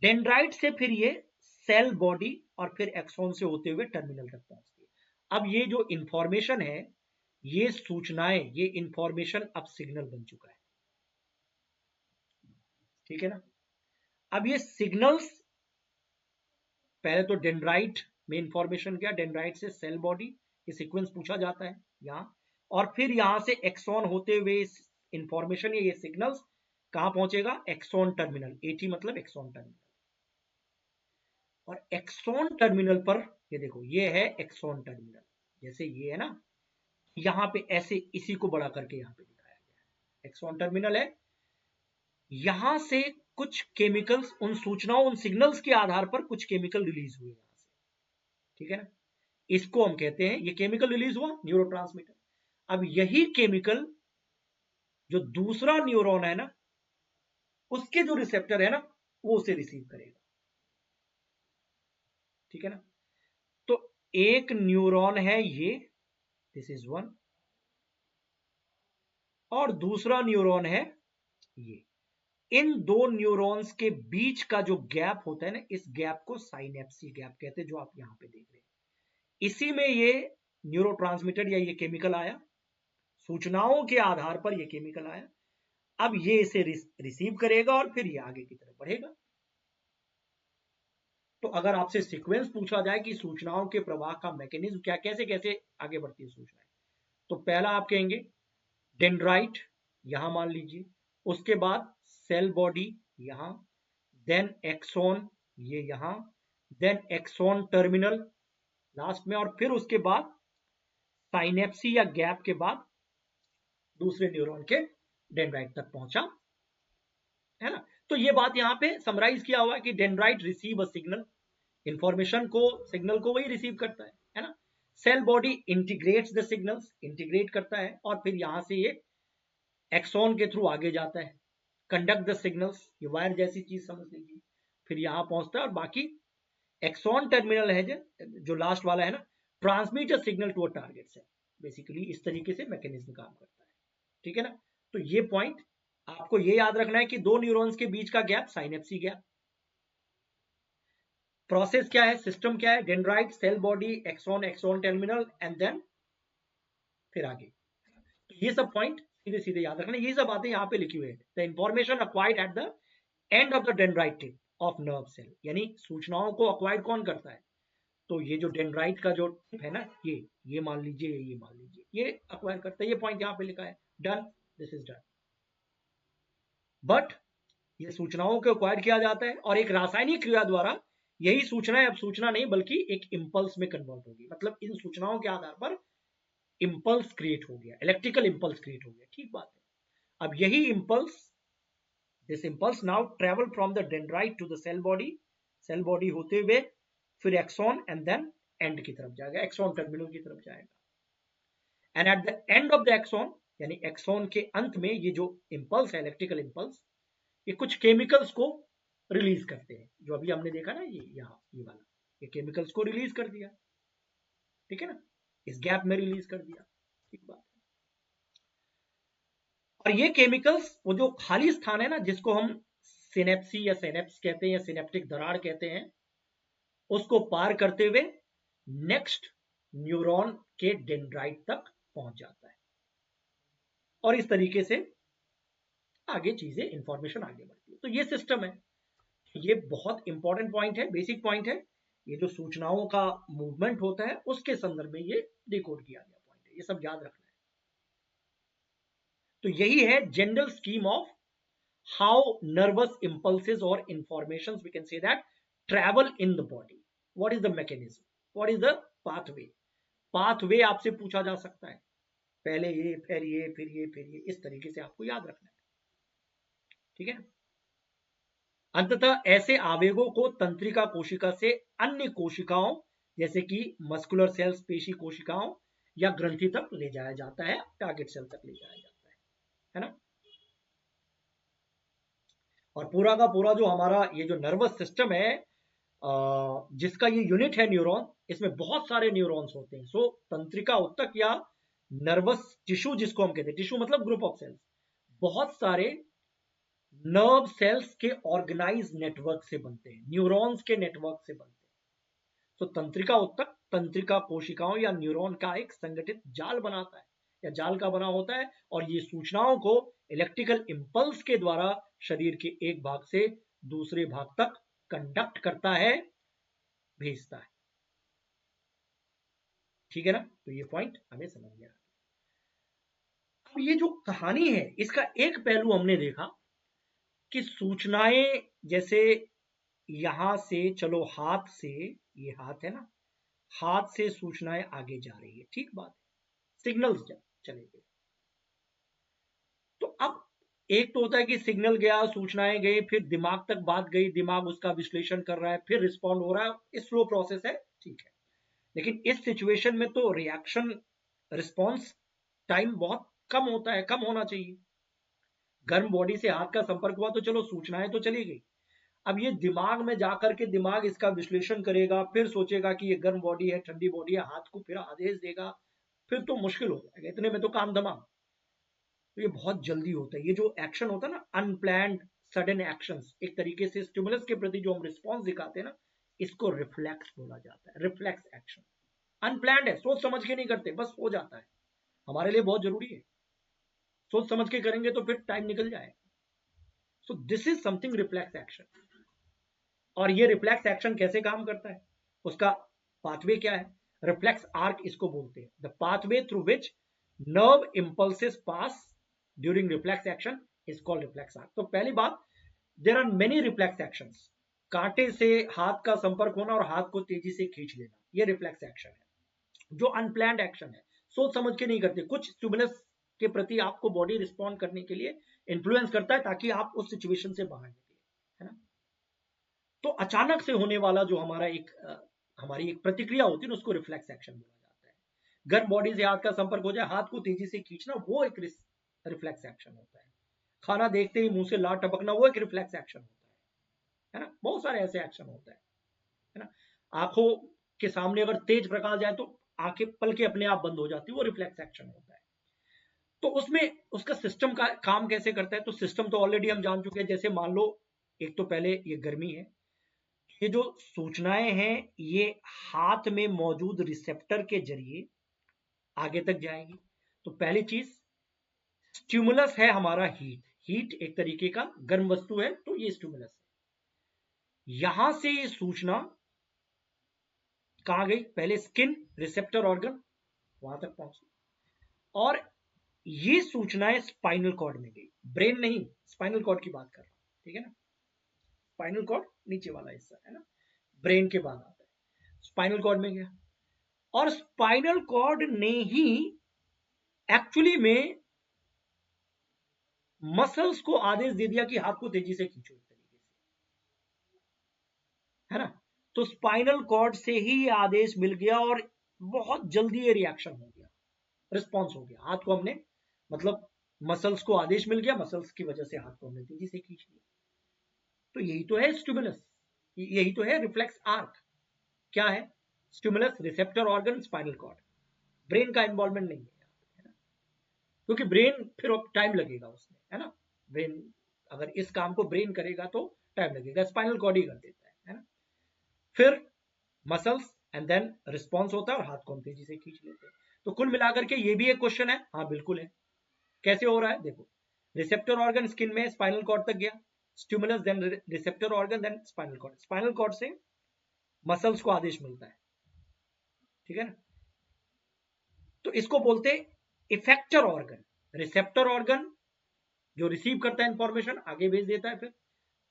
डेंड्राइट से फिर ये सेल बॉडी और फिर एक्सॉन से होते हुए टर्मिनल तक पहुंचती है। अब ये जो इंफॉर्मेशन है, ये सूचनाएं, ये इंफॉर्मेशन अब सिग्नल बन चुका है, ठीक है ना। अब ये सिग्नल्स पहले तो डेंड्राइट में इंफॉर्मेशन गया, डेंड्राइट से सेल बॉडी, ये सीक्वेंस पूछा जाता है यहाँ, और फिर यहां से एक्सॉन होते हुए इंफॉर्मेशन, ये सिग्नल्स कहां पहुंचेगा? एक्सॉन टर्मिनल, एटी मतलब एक्सॉन टर्मिनल। और एक्सॉन टर्मिनल पर ये देखो, ये है एक्सॉन टर्मिनल, जैसे ये है ना, यहां पे ऐसे इसी को बड़ा करके यहां पे दिखाया गया है, एक्सॉन टर्मिनल है। यहां से कुछ केमिकल्स, उन सूचनाओं, उन सिग्नल्स के आधार पर कुछ केमिकल रिलीज हुए यहां से, ठीक है ना। इसको हम कहते हैं, ये केमिकल रिलीज हुआ, न्यूरोट्रांसमीटर। अब यही केमिकल जो दूसरा न्यूरॉन है ना, उसके जो रिसेप्टर है ना, वो उसे रिसीव करेगा, ठीक है ना। तो एक न्यूरॉन है ये, दिस इज वन, और दूसरा न्यूरॉन है ये। इन दो न्यूरॉन्स के बीच का जो गैप होता है ना, इस गैप को साइनेप्सी गैप कहते हैं, जो आप यहां पे देख रहे हैं। इसी में ये न्यूरोट्रांसमीटर या ये केमिकल आया, सूचनाओं के आधार पर ये केमिकल आया, अब ये इसे रिसीव करेगा और फिर ये आगे की तरफ बढ़ेगा। तो अगर आपसे सीक्वेंस पूछा जाए कि सूचनाओं के प्रवाह का मैकेनिज्म क्या, कैसे कैसे आगे बढ़ती है सूचनाएं, तो पहला आप कहेंगे डेंड्राइट, यहां मान लीजिए, उसके बाद सेल बॉडी यहां, देन एक्सॉन ये यहां, देन एक्सॉन टर्मिनल लास्ट में, और फिर उसके बाद साइनेप्सी या गैप के बाद दूसरे न्यूरॉन के डेंड्राइट तक पहुंचा, है ना। तो ये बात यहां पे समराइज किया हुआ है कि dendrite receive a signal, information को, सिग्नल को वही रिसीव करता है ना। Cell body integrates the signals, integrate करता है, और फिर यहां से ये एक्सॉन के थ्रू आगे जाता है, कंडक्ट द सिग्नल्स, ये वायर जैसी चीज समझ लीजिए, फिर यहां पहुंचता है, और बाकी एक्सॉन टर्मिनल है जो लास्ट वाला है ना, transmit a signal to a target cell. Basically इस तरीके से मैकेनिज्म काम करता है, ठीक है ना। तो ये पॉइंट आपको ये याद रखना है कि दो न्यूरॉन्स के बीच का गैप साइनेप्सी गैप। प्रोसेस क्या है, सिस्टम क्या है, dendrite, cell body, axon, axon terminal, and then फिर आगे। तो ये सब पॉइंट सीधे सीधे याद रखना, ये सब बातें यहाँ पे लिखी हुई है। The information acquired at the end of the dendrite tip of nerve cell, यानी सूचनाओं को अक्वायर्ड कौन करता है, तो ये जो डेंड्राइट का जो टिप है ना, ये मान लीजिए, ये मान लीजिए, ये अक्वायर करता है, ये पॉइंट यहाँ पे लिखा है, done, this is done. But ये सूचनाओं को अक्वायर किया जाता है, और एक रासायनिक क्रिया द्वारा यही सूचनाएं अब सूचना नहीं बल्कि एक इंपल्स में कन्वर्ट होगी, मतलब इन सूचनाओं के आधार पर इंपल्स क्रिएट हो गया, इलेक्ट्रिकल इंपल्स क्रिएट हो गया, ठीक बात है। अब यही impulse, this impulse now travel from the dendrite to the cell body होते हुए फिर एक्सॉन एंड देन एंड की तरफ जाएगा, एक्सॉन टर्मिनल की तरफ जाएगा, and at the end of the axon, यानी एक्सॉन के अंत में ये जो इंपल्स है, इलेक्ट्रिकल इंपल्स, ये कुछ केमिकल्स को रिलीज करते हैं, जो अभी हमने देखा ना, ये यहाँ ये वाला, ये केमिकल्स को रिलीज कर दिया, ठीक है ना, इस गैप में रिलीज कर दिया, ठीक बात है। और ये केमिकल्स, वो जो खाली स्थान है ना, जिसको हम सिनेप्सी या सिनेप्स कहते हैं या सिनेप्टिक दरार कहते हैं, उसको पार करते हुए नेक्स्ट न्यूरॉन के डेंड्राइट तक पहुंच जाता है, और इस तरीके से आगे चीजें, इंफॉर्मेशन आगे बढ़ती है। तो ये सिस्टम है, ये बहुत इंपॉर्टेंट पॉइंट है, बेसिक पॉइंट है, ये जो सूचनाओं का मूवमेंट होता है उसके संदर्भ में ये डिकोड किया गया पॉइंट है, ये सब याद रखना है। तो यही है general scheme of how nervous impulses और informations, we can say that, travel in the body. What is the mechanism, what is the pathway. Pathway आपसे पूछा जा सकता है, पहले ये फिर ये फिर ये फिर ये, इस तरीके से आपको याद रखना है, ठीक है। अंततः ऐसे आवेगों को तंत्रिका कोशिका से अन्य कोशिकाओं जैसे कि मस्कुलर सेल्स, पेशी कोशिकाओं या ग्रंथि तक ले जाया जाता है, टारगेट सेल तक ले जाया जाता है ना। और पूरा का पूरा जो हमारा ये जो नर्वस सिस्टम है, जिसका ये यूनिट है न्यूरॉन, इसमें बहुत सारे न्यूरॉन्स होते हैं। सो तंत्रिका उत्तक या नर्वस टिश्यू जिसको हम कहते हैं, टिश्यू मतलब ग्रुप ऑफ सेल्स, बहुत सारे नर्व सेल्स के ऑर्गेनाइज नेटवर्क से बनते हैं, न्यूरॉन्स के नेटवर्क से बनते हैं। तो तंत्रिका उत्तक तंत्रिका कोशिकाओं या न्यूरॉन का एक संगठित जाल बनाता है या जाल का बना होता है, और ये सूचनाओं को इलेक्ट्रिकल इंपल्स के द्वारा शरीर के एक भाग से दूसरे भाग तक कंडक्ट करता है, भेजता है, ठीक है ना। तो ये पॉइंट हमें समझ गया। अब ये जो कहानी है, इसका एक पहलू हमने देखा कि सूचनाएं जैसे यहां से, चलो हाथ से, ये हाथ है ना, हाथ से सूचनाएं आगे जा रही है, ठीक बात है, सिग्नल्स चले गए। तो अब एक तो होता है कि सिग्नल गया, सूचनाएं गई, फिर दिमाग तक बात गई, दिमाग उसका विश्लेषण कर रहा है, फिर रिस्पॉन्ड हो रहा है, स्लो प्रोसेस है, ठीक है। लेकिन इस सिचुएशन में तो रिएक्शन रिस्पॉन्स टाइम बहुत कम होता है, कम होना चाहिए। गर्म बॉडी से हाथ का संपर्क हुआ तो चलो सूचनाएं तो चली गई, अब ये दिमाग में जाकर के दिमाग इसका विश्लेषण करेगा, फिर सोचेगा कि ये गर्म बॉडी है, ठंडी बॉडी है, हाथ को फिर आदेश देगा, फिर तो मुश्किल हो जाएगा, इतने में तो काम तमाम। तो ये बहुत जल्दी होता है, ये जो एक्शन होता है ना, अनप्लैन्ड सडन एक्शंस, एक तरीके से स्टिमुलस के प्रति जो हम रिस्पॉन्स दिखाते हैं ना, इसको रिफ्लेक्स बोला जाता है। रिफ्लेक्स एक्शन अनप्लान्ड है, सोच समझ के नहीं करते, बस हो जाता है। हमारे लिए बहुत जरूरी है, सोच समझ के करेंगे तो फिर टाइम निकल जाएगा। So this is something reflex action. और ये रिफ्लेक्स एक्शन कैसे काम करता है, उसका पाथवे क्या है? रिफ्लेक्स आर्क इसको बोलते हैं। The pathway through which nerve impulses pass during reflex action is called reflex arc. तो पहली बात, there are many reflex actions. कांटे से हाथ का संपर्क होना और हाथ को तेजी से खींच लेना, ये रिफ्लेक्स एक्शन है। जो अनप्लान्ड एक्शन है, सोच समझ के नहीं करते, कुछ स्टिमुलस के प्रति आपको बॉडी रिस्पॉन्ड करने के लिए इन्फ्लुएंस करता है ताकि आप उस सिचुएशन से बाहर निकले, है ना। तो अचानक से होने वाला जो हमारी एक प्रतिक्रिया होती है, उसको रिफ्लेक्स एक्शन बोला जाता है। गर्म बॉडी से हाथ का संपर्क हो जाए, हाथ को तेजी से खींचना, वो एक रिफ्लेक्स एक्शन होता है। खाना देखते ही मुंह से लार टपकना, वो एक रिफ्लेक्स एक्शन होता है ना। बहुत सारे ऐसे एक्शन होता है ना। आंखों के सामने अगर तेज प्रकाश जाए तो आंखें पलके अपने आप बंद हो जाती है, वो रिफ्लेक्स एक्शन होता है। तो उसमें उसका सिस्टम का काम कैसे करता है, तो सिस्टम तो ऑलरेडी हम जान चुके हैं। जैसे मान लो, एक तो पहले ये गर्मी है, ये जो सूचनाएं हैं ये हाथ में मौजूद रिसेप्टर के जरिए आगे तक जाएगी। तो पहली चीज, स्टिमुलस है हमारा हीट। हीट एक तरीके का गर्म वस्तु है, तो ये स्टिमुलस है। यहां से ये सूचना कहां गई? पहले स्किन, रिसेप्टर ऑर्गन, वहां तक पहुंची, और ये सूचनाएं स्पाइनल कॉर्ड में गई। ब्रेन नहीं, स्पाइनल कॉर्ड की बात कर रहा हूं, ठीक है ना। स्पाइनल कॉर्ड नीचे वाला हिस्सा है ना, ब्रेन के बाद आता है। स्पाइनल कॉर्ड में गया, और स्पाइनल कॉर्ड ने ही एक्चुअली में मसल्स को आदेश दे दिया कि हाथ को तेजी से खींचो, एक तरीके से, है ना। तो स्पाइनल कॉर्ड से ही आदेश मिल गया और बहुत जल्दी ये रिएक्शन हो गया, रिस्पॉन्स हो गया। हाथ को हमने, मतलब मसल्स को आदेश मिल गया, मसल्स की वजह से हाथ को हमने तेजी से खींच लिया। तो यही तो है स्टिमुलस, यही तो है रिफ्लेक्स आर्क। क्या है? Stimulus, receptor organ, spinal cord. Brain का इन्वॉल्वमेंट नहीं है, क्योंकि ब्रेन फिर टाइम लगेगा उसमें, है ना। ब्रेन अगर इस काम को ब्रेन करेगा तो टाइम लगेगा, स्पाइनल कॉर्ड ही कर देता है ना। फिर मसल्स एंड देन रिस्पॉन्स होता है और हाथ को हम तेजी से खींच लेते हैं। तो कुल मिलाकर के ये भी एक क्वेश्चन है। हाँ बिल्कुल है। कैसे हो रहा है देखो, रिसेप्टर ऑर्गन स्किन में स्पाइनल कॉर्ड तक गया, stimulus then receptor organ then spinal cord, spinal cord से मसल्स को आदेश मिलता है, ठीक है ना। तो इसको बोलते हैं इफेक्टर ऑर्गन। रिसेप्टर ऑर्गन जो रिसीव करता है इंफॉर्मेशन, आगे भेज देता है फिर,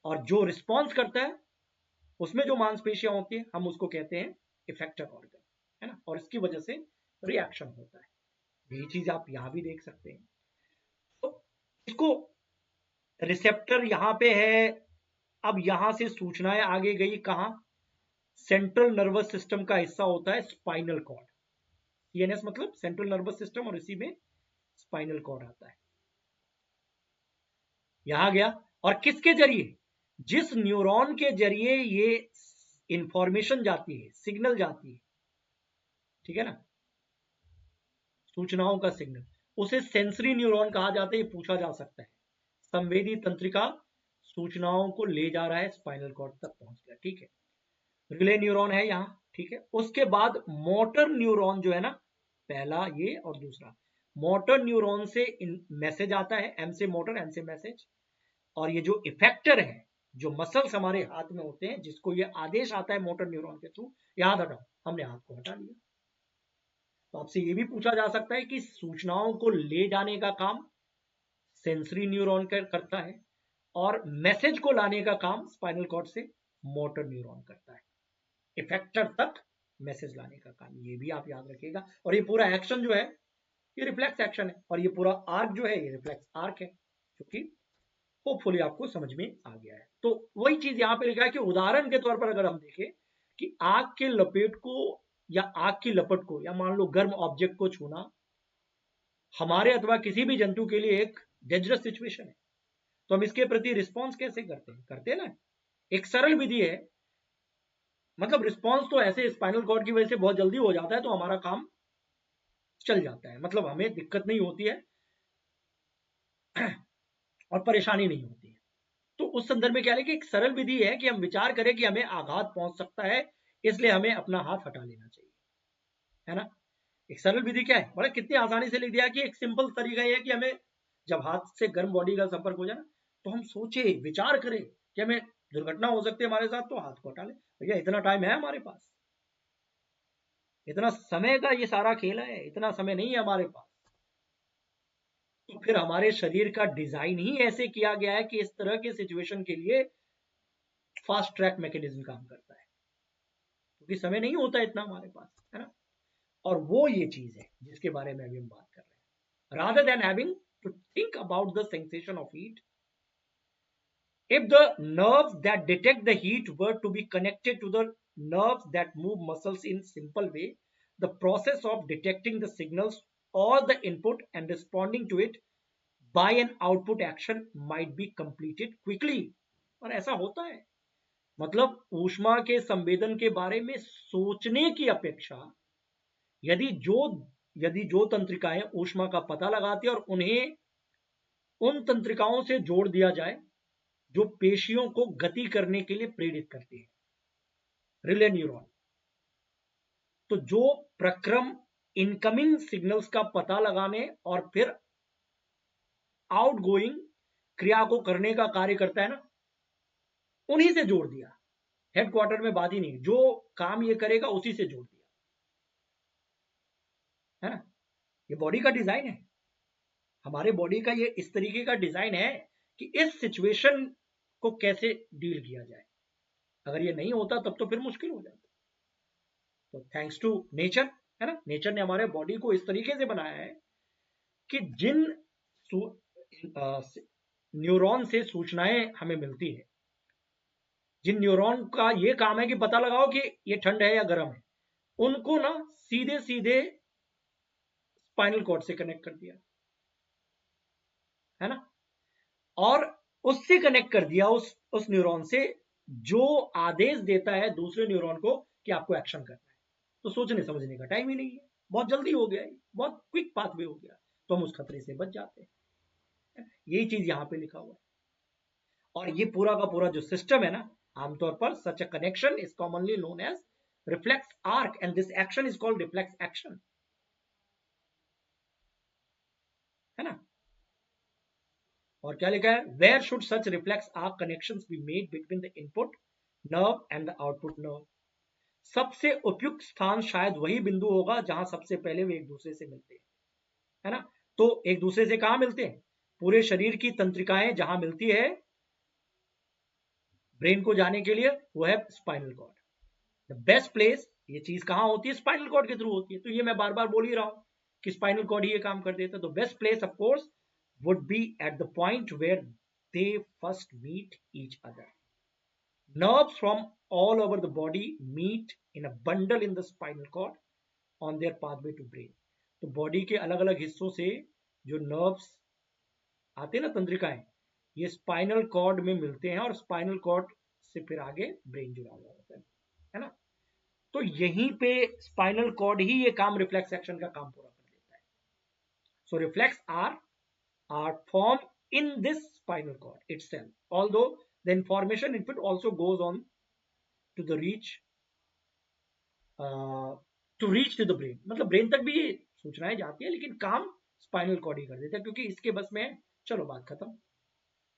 और जो रिस्पॉन्स करता है उसमें जो मांसपेशियां होती है हम उसको कहते हैं इफेक्टर ऑर्गन, है ना। और इसकी वजह से रिएक्शन होता है। यही चीज आप यहां भी देख सकते हैं। तो इसको रिसेप्टर यहां पे है, अब यहां से सूचनाएं आगे गई कहां? सेंट्रल नर्वस सिस्टम का हिस्सा होता है स्पाइनल कॉर्ड। सीएनएस मतलब सेंट्रल नर्वस सिस्टम, और इसी में स्पाइनल कॉर्ड आता है। यहां गया, और किसके जरिए? जिस न्यूरॉन के जरिए ये इंफॉर्मेशन जाती है, सिग्नल जाती है, ठीक है ना, सूचनाओं का सिग्नल, उसे सेंसरी न्यूरॉन कहा जाता है। ये पूछा जा सकता है। संवेदी तंत्रिका सूचनाओं को ले जा रहा है, स्पाइनल कॉर्ड तक पहुंच गया, ठीक है। रिले न्यूरॉन है यहाँ, ठीक है। उसके बाद मोटर न्यूरॉन जो है ना, पहला ये और दूसरा, मोटर न्यूरॉन से मैसेज आता है, एम से मोटर, एन से मैसेज। और ये जो इफेक्टर है, जो मसल्स हमारे हाथ में होते हैं, जिसको ये आदेश आता है मोटर न्यूरॉन के थ्रू, याद हटाओ, हमने हाथ को हटा लिया। तो आपसे ये भी पूछा जा सकता है कि सूचनाओं को ले जाने का काम सेंसरी न्यूरॉन करता है, और मैसेज को लाने का काम स्पाइनल कॉर्ड से मोटर न्यूरॉन करता है। इफेक्टर तक मैसेज लाने का काम, ये भी आप याद रखिएगा। और ये पूरा एक्शन जो है ये रिफ्लेक्स एक्शन है, और ये पूरा आर्क जो है ये रिफ्लेक्स आर्क है, जो कि होपफुली आपको समझ में आ गया है। तो वही चीज यहां पे लिखा है कि उदाहरण के तौर पर अगर हम देखें कि आग के लपेट को या आग की लपट को, या मान लो गर्म ऑब्जेक्ट को छूना, हमारे अथवा किसी भी जंतु के लिए एक डेंजरस सिचुएशन है, तो हम इसके प्रति रिस्पॉन्स कैसे करते हैं ना। एक सरल विधि है, मतलब रिस्पॉन्स तो ऐसे स्पाइनल कॉर्ड की वजह से बहुत जल्दी हो जाता है, तो हमारा काम चल जाता है, मतलब हमें दिक्कत नहीं होती है और परेशानी नहीं होती है। तो उस संदर्भ में क्या है कि एक सरल विधि है कि हम विचार करें कि हमें आघात पहुंच सकता है, इसलिए हमें अपना हाथ हटा लेना चाहिए, है ना। एक सरल विधि क्या है, बड़ा कितनी आसानी से लिख दिया कि एक सिंपल तरीका ये है कि हमें जब हाथ से गर्म बॉडी का संपर्क हो जाए ना, तो हम सोचे विचार करें कि हमें दुर्घटना हो सकती है हमारे साथ, तो हाथ को हटा ले। भैया इतना टाइम है हमारे पास, इतना समय का ये सारा खेल है, इतना समय नहीं है हमारे पास। तो फिर हमारे शरीर का डिजाइन ही ऐसे किया गया है कि इस तरह के सिचुएशन के लिए फास्ट ट्रैक मैकेनिज्म काम करता है, क्योंकि समय नहीं होता इतना हमारे पास, है ना। और वो ये चीज है जिसके बारे में अभी हम बात कर रहे हैं। Rather than having to think about the sensation of heat, if the nerves that detect the heat were to be connected to the nerves that move muscles in simple way, the process of detecting the signals or the input and responding to it by an output action might be completed quickly। और ऐसा होता है, मतलब ऊष्मा के संवेदन के बारे में सोचने की अपेक्षा यदि जो तंत्रिकाएं ऊष्मा का पता लगाती है और उन्हें उन तंत्रिकाओं से जोड़ दिया जाए जो पेशियों को गति करने के लिए प्रेरित करती है, रिले न्यूरॉन, तो जो प्रक्रम इनकमिंग सिग्नल्स का पता लगाने और फिर आउटगोइंग क्रिया को करने का कार्य करता है ना, उन्हीं से जोड़ दिया। हेडक्वार्टर में बात ही नहीं, जो काम ये करेगा उसी से जोड़ दिया, है ना। ये बॉडी का डिजाइन है, हमारे बॉडी का ये इस तरीके का डिजाइन है कि इस सिचुएशन को कैसे डील किया जाए। अगर ये नहीं होता तब तो फिर मुश्किल हो जाता। तो थैंक्स टू नेचर, है ना, नेचर ने हमारे बॉडी को इस तरीके से बनाया है कि जिन न्यूरॉन से सूचनाएं हमें मिलती है, जिन न्यूरॉन का ये काम है कि पता लगाओ कि ये ठंड है या गर्म है, उनको ना सीधे सीधे स्पाइनल कॉर्ड से कनेक्ट कर दिया, है ना। और उससे कनेक्ट कर दिया उस न्यूरॉन से जो आदेश देता है दूसरे न्यूरॉन को कि आपको एक्शन करना है। तो सोचने समझने का टाइम ही नहीं है, बहुत जल्दी हो गया है, बहुत क्विक पाथवे हो गया, तो हम उस खतरे से बच जाते हैं। यही चीज यहाँ पे लिखा हुआ है। और ये पूरा का पूरा जो सिस्टम है ना, आमतौर पर such a connection is commonly known as reflex arc and this action is called reflex action, है ना। और क्या लिखा है, where should such reflex arc connections be made between the input nerve and the output nerve. सबसे उपयुक्त स्थान शायद वही बिंदु होगा जहां सबसे पहले वे एक दूसरे से मिलते हैं, है ना। तो एक दूसरे से कहां मिलते हैं, पूरे शरीर की तंत्रिकाएं जहां मिलती है ब्रेन को जाने के लिए, वो है spinal cord. The best place, ये चीज कहां होती है, स्पाइनल कॉर्ड के थ्रू होती है। तो ये मैं बार बार बोल ही रहा हूं कि स्पाइनल कॉर्ड ही ये काम कर देता है। तो best place of course would be at the point where they first meet each other. Nerves from all over the body meet in a bundle in the spinal cord on their pathway to brain। तो body के अलग अलग हिस्सों से जो nerves आते हैं ना, तंत्रिकाएं, ये स्पाइनल कॉर्ड में मिलते हैं और स्पाइनल कॉर्ड से फिर आगे ब्रेन जुड़ा हुआ होता है ना। तो यहीं पे स्पाइनल कॉर्ड ही ये काम रिफ्लेक्स एक्शन का काम पूरा कर देता है। So reflex are form in this spinal cord itself, although the information input also goes on to the reach to the brain। मतलब ब्रेन तक भी ये सूचनाएं जाती है, लेकिन काम स्पाइनल कॉर्ड ही कर देता है, क्योंकि इसके बस में, चलो बात खत्म।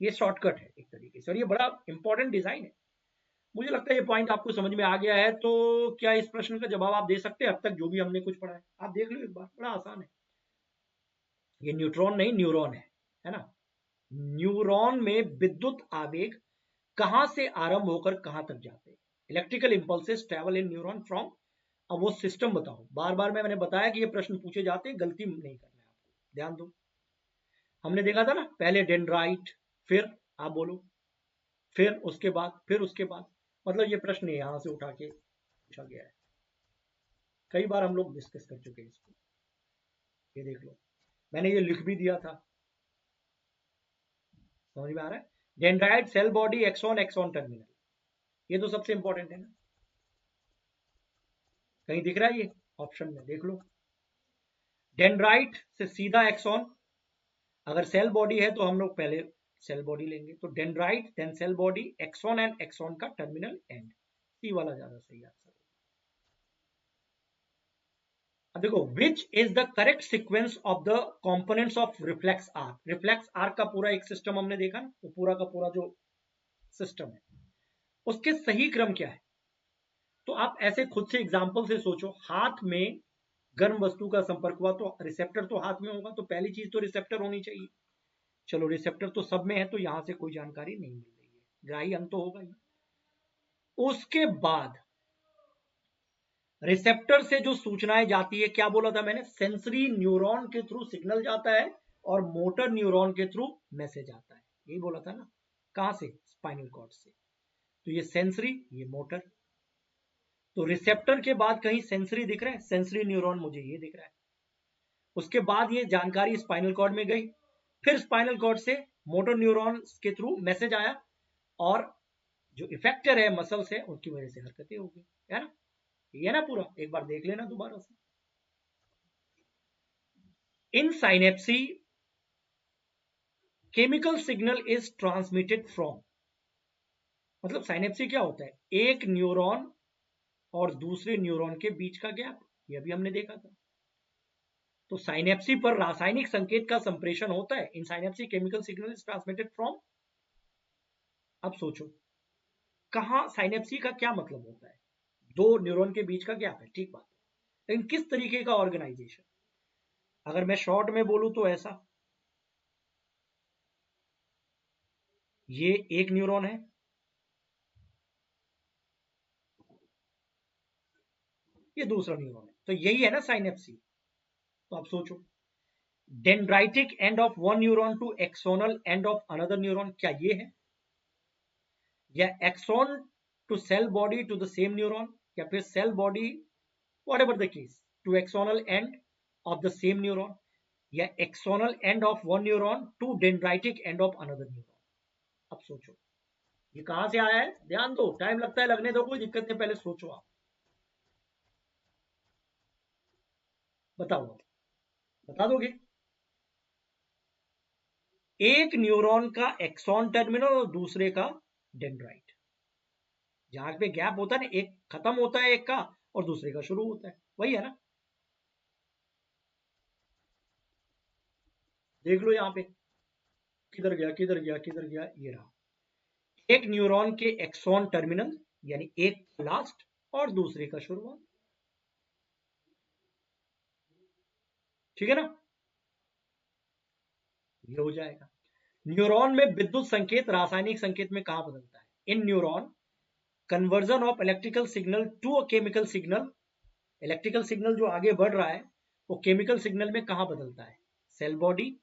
ये शॉर्टकट है एक तरीके से, और ये बड़ा इंपॉर्टेंट डिजाइन है। मुझे लगता है ये पॉइंट आपको समझ में आ गया है। तो क्या इस प्रश्न का जवाब आप दे सकते हैं? अब तक जो भी हमने कुछ पढ़ा है आप देख लो एक बार, बड़ा आसान है। ये न्यूट्रॉन नहीं न्यूरॉन है ना। न्यूरॉन में विद्युत आवेग कहां से आरंभ होकर कहां तक जाते हैं? Electrical impulses travel in neuron from, अब वो सिस्टम बताओ। बार बार मैंने बताया कि ये प्रश्न पूछे जाते हैं, गलती नहीं करना है आपको, ध्यान दो। हमने देखा था ना, पहले डेंड्राइट, फिर आप बोलो, फिर उसके बाद, फिर उसके बाद, मतलब ये प्रश्न यहां से उठा के पूछा गया है। कई बार हम लोग डिस्कस कर चुके हैं इसको, ये देख लो, मैंने ये लिख भी दिया था, समझ में आ रहा है। Dendrite cell body axon axon terminal, ये तो सबसे इंपॉर्टेंट है ना। कहीं दिख रहा है ये ऑप्शन में, देख लो। डेंड्राइट से सीधा एक्सॉन, अगर सेल बॉडी है तो हम लोग पहले सेल बॉडी लेंगे, तो dendrite then cell body, axon and axon का टर्मिनल एंड, सी वाला ज्यादा सही आंसर। अब देखो, which is the correct sequence of the components of reflex arc. Reflex arc का पूरा एक सिस्टम हमने देखा ना, तो पूरा का पूरा जो सिस्टम है उसके सही क्रम क्या है। तो आप ऐसे खुद से एग्जांपल से सोचो, हाथ में गर्म वस्तु का संपर्क हुआ तो रिसेप्टर तो हाथ में होगा, तो पहली चीज तो रिसेप्टर होनी चाहिए। चलो रिसेप्टर तो सब में है, तो यहां से कोई जानकारी नहीं मिल रही है, ग्राही अंग तो होगा ही। उसके बाद रिसेप्टर से जो सूचनाएं जाती है, क्या बोला था मैंने, सेंसरी न्यूरॉन के थ्रू सिग्नल जाता है और मोटर न्यूरॉन के थ्रू मैसेज आता है, यही बोला था ना। कहां से, स्पाइनल कॉर्ड से। तो ये सेंसरी, ये मोटर। तो रिसेप्टर के बाद कहीं सेंसरी दिख रहा है, सेंसरी न्यूरॉन मुझे ये दिख रहा है। उसके बाद ये जानकारी स्पाइनल कॉर्ड में गई, फिर स्पाइनल कॉर्ड से मोटर न्यूरॉन के थ्रू मैसेज आया, और जो इफेक्टर है मसल्स है उनकी वजह से हरकतें हो गई, है ना। ये ना पूरा एक बार देख लेना दोबारा से। In synapse chemical signal is transmitted from, मतलब साइनेप्सी क्या होता है, एक न्यूरॉन और दूसरे न्यूरॉन के बीच का गैप, ये अभी हमने देखा था। तो साइनेप्सी पर रासायनिक संकेत का संप्रेषण होता है। In synapse chemical signal is transmitted from. अब सोचो, कहां साइनेप्सी का क्या मतलब होता है, दो न्यूरॉन के बीच का गैप है, ठीक बात है, लेकिन किस तरीके का ऑर्गेनाइजेशन। अगर मैं शॉर्ट में बोलूं तो ऐसा, ये एक न्यूरॉन है, ये दूसरा न्यूरॉन है, तो यही है ना साइनेप्सी। तो आप सोचो, dendritic end of one neuron to axonal end of another neuron, क्या ये है, या axon to cell body to the same neuron, या फिर cell body whatever the case to axonal end of the same neuron, या axonal end of one neuron to dendritic end of another neuron। अब सोचो ये कहां से आया है, ध्यान दो, टाइम लगता है, लगने दो, कोई दिक्कत नहीं, पहले सोचो आप, बताओ, बता दोगे। एक न्यूरॉन का एक्सॉन टर्मिनल और दूसरे का डेंड्राइट, जहां पे गैप होता है ना, एक खत्म होता है एक का और दूसरे का शुरू होता है, वही है ना। देख लो यहां पे, किधर गया किधर गया किधर गया, ये रहा। एक न्यूरॉन के एक्सॉन टर्मिनल यानी एक लास्ट और दूसरे का शुरुआत, ठीक है ना, ये हो जाएगा। न्यूरॉन में विद्युत संकेत रासायनिक संकेत में कहां बदलता है, in neuron conversion of electrical signal to a chemical signal, electrical signal जो आगे बढ़ रहा है वो केमिकल सिग्नल में कहां बदलता है, सेल बॉडी,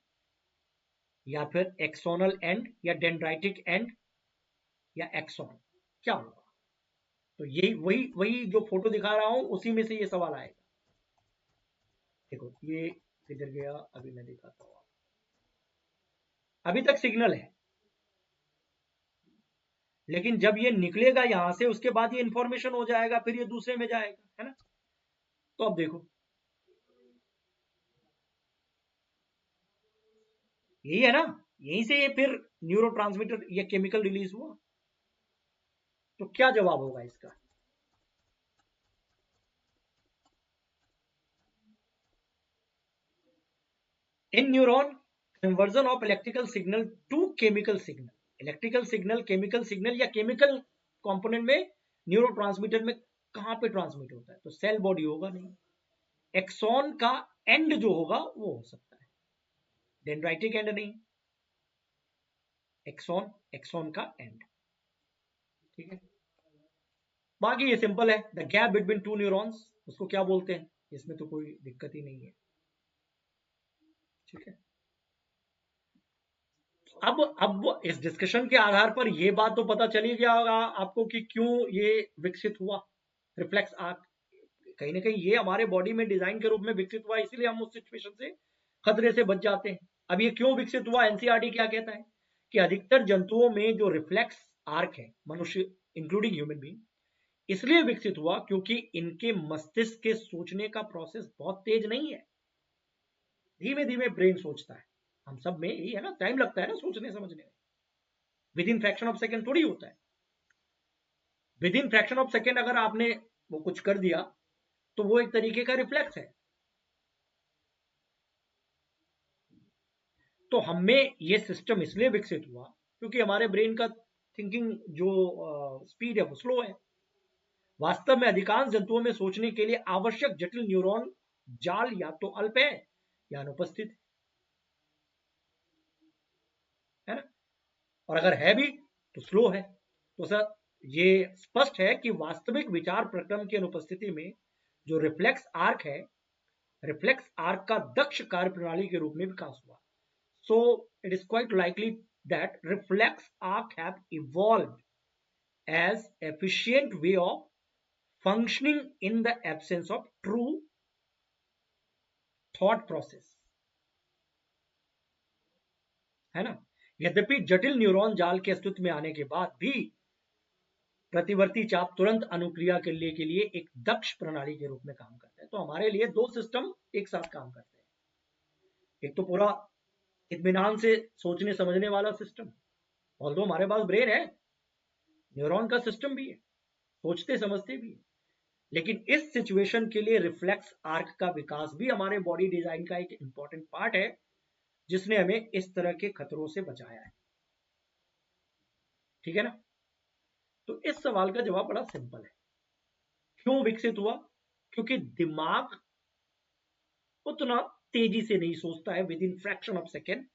या फिर एक्सोनल एंड, या डेंड्राइटिक एंड, या एक्सॉन, क्या होगा। तो यही वही वही जो फोटो दिखा रहा हूं उसी में से ये सवाल आएगा। देखो ये किधर गया, अभी मैं दिखाता हूं, अभी तक सिग्नल है, लेकिन जब ये निकलेगा यहां से उसके बाद ये इंफॉर्मेशन हो जाएगा, फिर ये दूसरे में जाएगा, है ना। तो अब देखो, यही है ना, यहीं से ये फिर न्यूरोट्रांसमीटर या केमिकल रिलीज हुआ। तो क्या जवाब होगा इसका, in neuron conversion of electrical signal to chemical signal, electrical signal chemical signal, या केमिकल कंपोनेंट में न्यूरोट्रांसमीटर में कहां पे ट्रांसमिट होता है, तो सेल बॉडी होगा नहीं, एक्सॉन का एंड जो होगा वो हो सकता है, डेंड्राइटिक एंड नहीं, एक्सॉन, एक्सॉन का एंड, ठीक है। बाकी ये सिंपल है, the gap between two neurons उसको क्या बोलते हैं, इसमें तो कोई दिक्कत ही नहीं है, ठीक है। अब इस डिस्कशन के आधार पर यह बात तो पता चली गया होगा आपको कि क्यों ये विकसित हुआ रिफ्लेक्स आर्क, कहीं ना कहीं ये हमारे बॉडी में डिजाइन के रूप में विकसित हुआ, इसीलिए हम उस सिचुएशन से खतरे से बच जाते हैं। अब ये क्यों विकसित हुआ, एनसीईआरटी क्या कहता है कि अधिकतर जंतुओं में जो रिफ्लेक्स आर्क है, मनुष्य इंक्लूडिंग ह्यूमन बीइंग, इसलिए विकसित हुआ क्योंकि इनके मस्तिष्क के सोचने का प्रोसेस बहुत तेज नहीं है, धीमे धीमे ब्रेन सोचता है, हम सब में यही है ना, टाइम लगता है ना सोचने समझने में। With in fraction of second थोड़ी होता है। With in fraction of second अगर आपने वो कुछ कर दिया तो वो एक तरीके का रिफ्लेक्स है। तो हमें ये सिस्टम इसलिए विकसित हुआ क्योंकि हमारे ब्रेन का थिंकिंग जो स्पीड है वो स्लो है। वास्तव में अधिकांश जंतुओं में सोचने के लिए आवश्यक जटिल न्यूरॉन जाल या तो अल्प है या अनुपस्थित है ना, और अगर है भी तो स्लो है। तो सर ये स्पष्ट है कि वास्तविक विचार प्रक्रम की अनुपस्थिति में जो रिफ्लेक्स आर्क है, रिफ्लेक्स आर्क का दक्ष कार्य प्रणाली के रूप में विकास हुआ। So it is quite likely that reflex arc have evolved as efficient way of functioning in the absence of true thought process, है ना। यद्यपि जटिल न्यूरॉन जाल के अस्तित्व में आने के बाद भी प्रतिवर्ती चाप तुरंत अनुक्रिया के लिए एक दक्ष प्रणाली के रूप में काम करते हैं। तो हमारे लिए दो सिस्टम एक साथ काम करते हैं। एक तो पूरा इत्मीनान से सोचने समझने वाला सिस्टम, और दो हमारे पास ब्रेन है, न्यूरॉन का सिस्टम भी है, सोचते समझते भी है। लेकिन इस सिचुएशन के लिए रिफ्लेक्स आर्क का विकास भी हमारे बॉडी डिजाइन का एक इंपॉर्टेंट पार्ट है, जिसने हमें इस तरह के खतरों से बचाया है। ठीक है ना। तो इस सवाल का जवाब बड़ा सिंपल है। क्यों विकसित हुआ? क्योंकि दिमाग उतना तेजी से नहीं सोचता है, with in fraction of second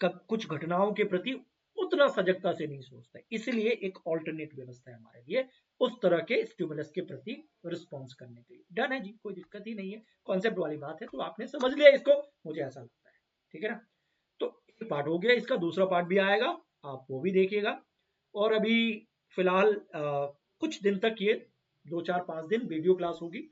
कुछ घटनाओं के प्रति उतना सजगता से नहीं सोचता है। इसलिए एक ऑल्टरनेट व्यवस्था है हमारे लिए उस तरह के स्टिमुलस के प्रति रिस्पॉन्स करने के लिए। डन है जी, कोई दिक्कत ही नहीं है, कॉन्सेप्ट वाली बात है। तो आपने समझ लिया इसको, मुझे ऐसा लगता है। ठीक है ना। तो एक पार्ट हो गया, इसका दूसरा पार्ट भी आएगा, आप वो भी देखिएगा। और अभी फिलहाल कुछ दिन तक ये 2 4 5 दिन वीडियो क्लास होगी,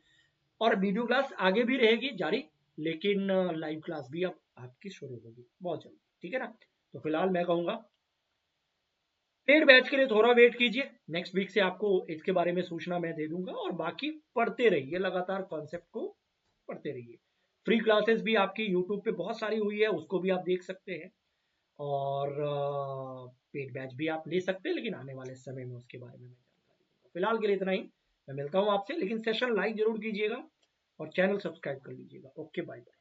और वीडियो क्लास आगे भी रहेगी जारी, लेकिन लाइव क्लास भी अब आपकी शुरू होगी बहुत जल्दी। ठीक है ना। तो फिलहाल मैं कहूंगा पेड बैच के लिए थोड़ा वेट कीजिए, नेक्स्ट वीक से आपको इसके बारे में सूचना मैं दे दूंगा, और बाकी पढ़ते रहिए, लगातार कॉन्सेप्ट को पढ़ते रहिए। फ्री क्लासेस भी आपकी यूट्यूब पे बहुत सारी हुई है, उसको भी आप देख सकते हैं, और पेड बैच भी आप ले सकते हैं, लेकिन आने वाले समय में उसके बारे में मैं जानकारी दूंगा। फिलहाल के लिए इतना ही, मैं मिलता हूँ आपसे, लेकिन सेशन लाइक जरूर कीजिएगा और चैनल सब्सक्राइब कर लीजिएगा। Okay, bye bye.